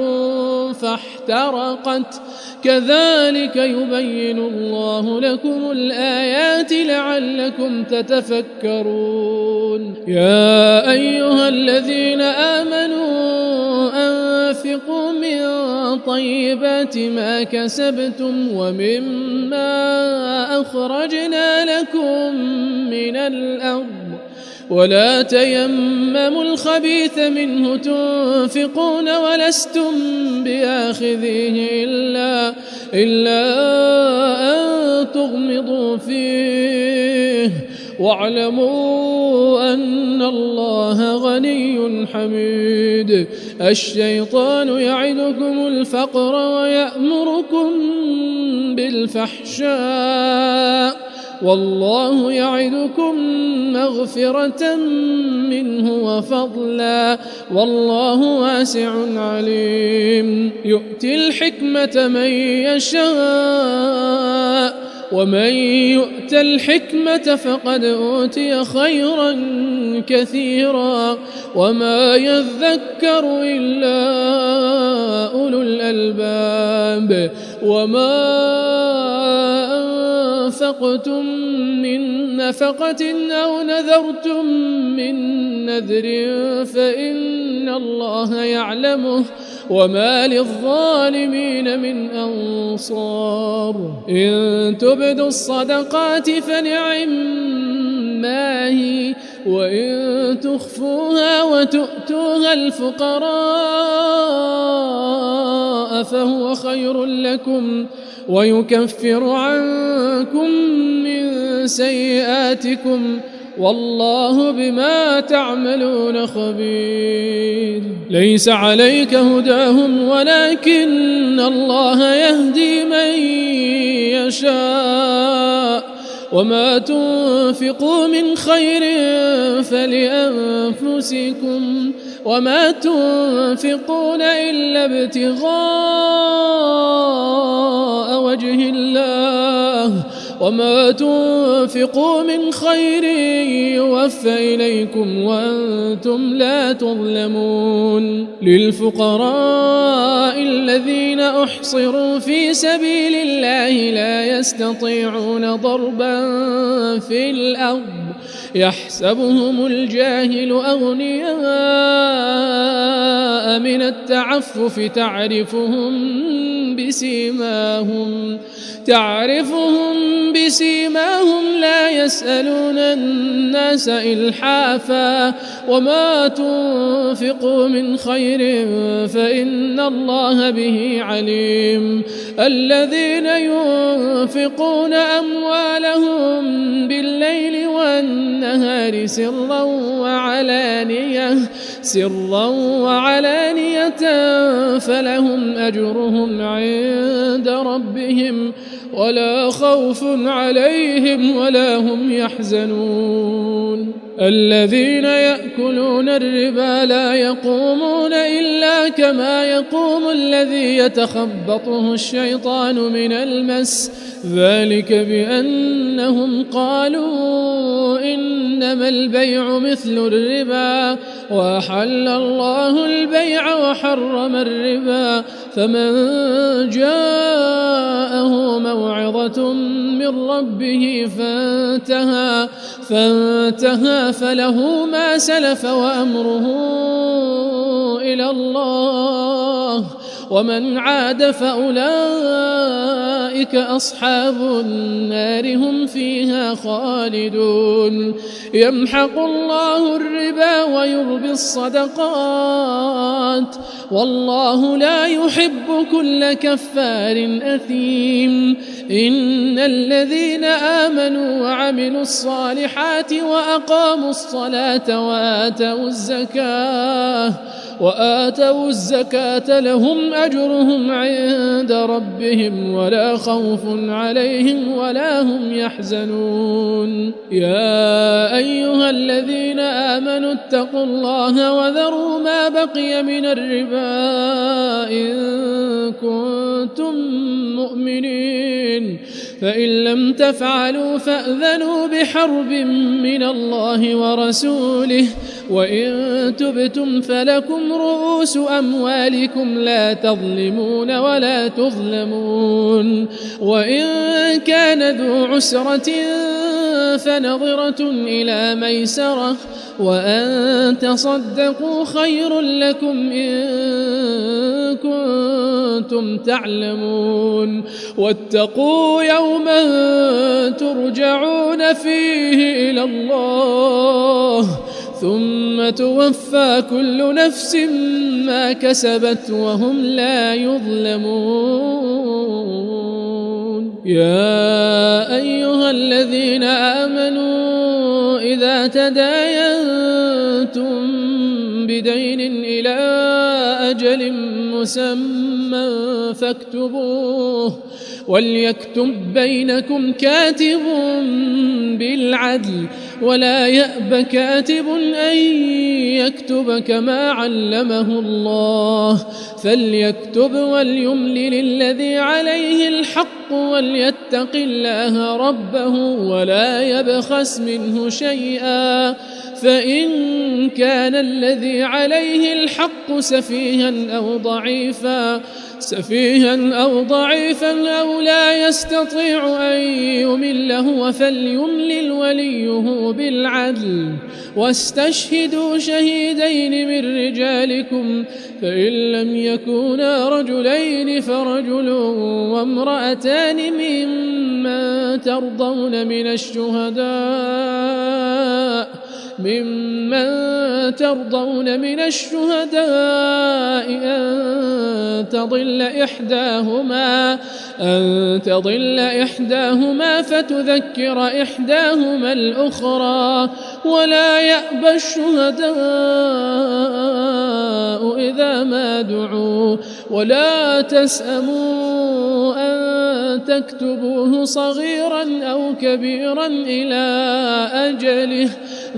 فاحترقت كذلك يبين الله لكم الآيات لعلكم تتفكرون يا أيها الذين آمنوا أنفقوا من طيبات ما كسبتم ومما أخرجنا لكم من الأرض ولا تيمموا الخبيث منه تنفقون ولستم بآخذيه إلا أن تغمضوا فيه واعلموا أن الله غني حميد الشيطان يعدكم الفقر ويأمركم بالفحشاء والله يعدكم مغفرة منه وفضلا والله واسع عليم يؤتي الحكمة من يشاء ومن يؤت الحكمة فقد أوتي خيرا كثيرا وما يذكر إلا أولو الألباب وما أنفقتم من نفقة أو نذرتم من نذر فإن الله يعلمه وما للظالمين من أنصار إن تبدوا الصدقات فنعما هي وإن تخفوها وتؤتوها الفقراء فهو خير لكم ويكفر عنكم من سيئاتكم والله بما تعملون خبير ليس عليك هداهم ولكن الله يهدي من يشاء وما تنفقوا من خير فلأنفسكم وما تنفقون إلا ابتغاء وجه الله وما تنفقوا من خير يوفى إليكم وأنتم لا تظلمون للفقراء الذين أحصروا في سبيل الله لا يستطيعون ضربا في الأرض يحسبهم الجاهل أغنياء من التعفف تعرفهم بسيماهم لا يسألون الناس إلحافا وما تنفقوا من خير فإن الله به عليم الذين ينفقون أموالهم بالليل والنهار سرا وعلانية فلهم أجرهم عند ربهم ولا خوف عليهم ولا هم يحزنون الذين يأكلون الربا لا يقومون إلا كما يقوم الذي يتخبطه الشيطان من المس ذلك بأنهم قالوا إنما البيع مثل الربا وأحل الله البيع وحرم الربا فمن جاءه موعظة من ربه فانتهى فله ما سلف وأمره إلى الله ومن عاد فأولئك أصحاب النار هم فيها خالدون يمحق الله الربا ويربي الصدقات والله لا يحب كل كفار أثيم إن الذين آمنوا وعملوا الصالحات وأقاموا الصلاة وآتوا الزكاة لهم أجرهم عند ربهم ولا خوف عليهم ولا هم يحزنون يا أيها الذين آمنوا اتقوا الله وذروا ما بقي من الربا إن كنتم مؤمنين فإن لم تفعلوا فأذنوا بحرب من الله ورسوله وإن تبتم فلكم رؤوس أموالكم لا تظلمون ولا تظلمون وإن كان ذو عسرة فنظرة إلى ميسرة وأن تصدقوا خير لكم إن كنتم تعلمون واتقوا يوما ترجعون فيه إلى الله ثم توفى كل نفس ما كسبت وهم لا يظلمون يا أيها الذين آمنوا إذا تداينتم بدين إلى أجل مسمى فاكتبوه وليكتب بينكم كاتب بالعدل ولا يأب كاتب أن يكتب كما علمه الله فليكتب وليملل الذي عليه الحق وليتق الله ربه ولا يبخس منه شيئا فإن كان الذي عليه الحق سفيها أو ضعيفا أو لا يستطيع أن يمله فليملل وليه بالعدل واستشهدوا شهيدين من رجالكم فإن لم يكونا رجلين فرجل وامرأتان ممن ترضون من الشهداء أن تضل إحداهما فتذكر إحداهما الأخرى ولا يأبى الشهداء إذا ما دعوا ولا تسأموا أن تكتبوه صغيرا أو كبيرا إلى أجله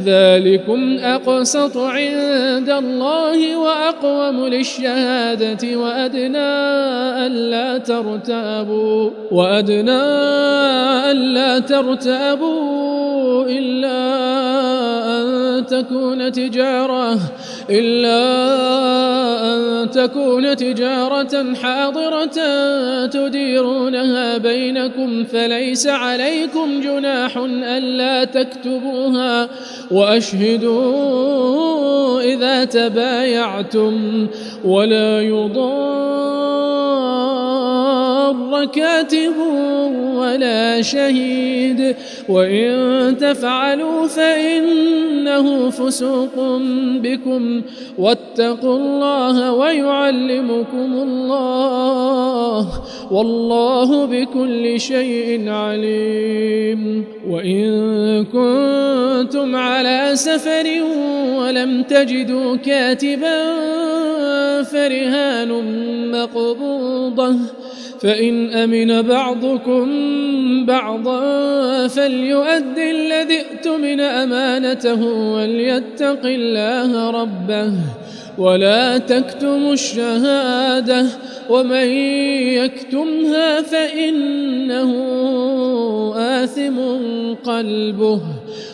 ذلكم أقسط عند الله وأقوم للشهادة وأدنى ألا ترتابوا إلا أن تكون تجارة حاضرة تديرونها بينكم فليس عليكم جناح ألا تكتبوها وأشهدوا إذا تبايعتم ولا يضار كاتب ولا شهيد وإن تفعلوا فإنه فسوق بكم واتقوا الله ويعلمكم الله والله بكل شيء عليم وإن كنتم على سفر ولم تجدوا كاتبا فرهان مقبوضة فإن أمن بعضكم بعضا فليؤد الذي ائتمن أمانته وليتق الله ربه ولا تكتموا الشهادة ومن يكتمها فإنه آثم قلبه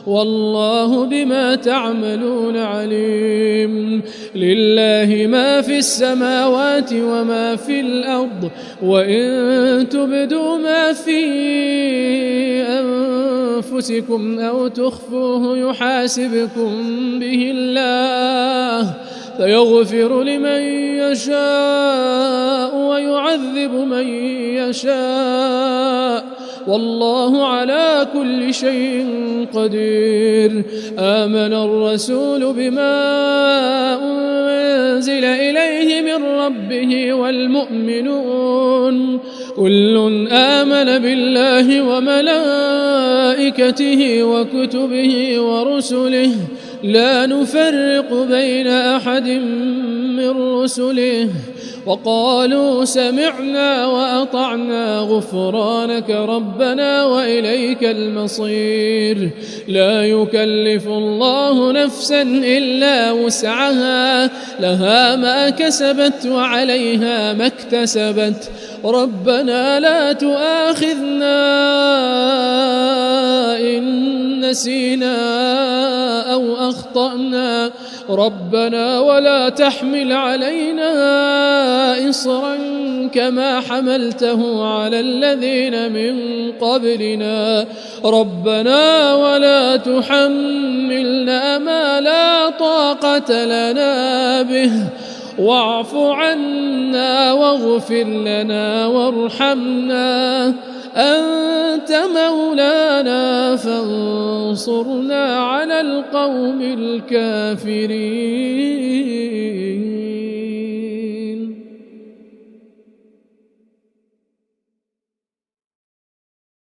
والله بما تعملون عليم. لله ما في السماوات وما في الأرض وإن تبدوا ما في أنفسكم أو تخفوه يحاسبكم به الله فيغفر لمن يشاء ويعذب من يشاء والله على كل شيء قدير. آمن الرسول بما أنزل إليه من ربه والمؤمنون كل آمن بالله وملائكته وكتبه ورسله لا نفرق بين أحد من رسله وقالوا سمعنا وأطعنا غفرانك ربنا وإليك المصير. لا يكلف الله نفسا إلا وسعها لها ما كسبت وعليها ما اكتسبت ربنا لا تؤاخذنا إن نسينا أو أخطأنا ربنا ولا تحمل علينا إصرا كما حملته على الذين من قبلنا ربنا ولا تحملنا ما لا طاقة لنا به واعف عنا واغفر لنا وارحمنا أنت مولانا فانصرنا على القوم الكافرين.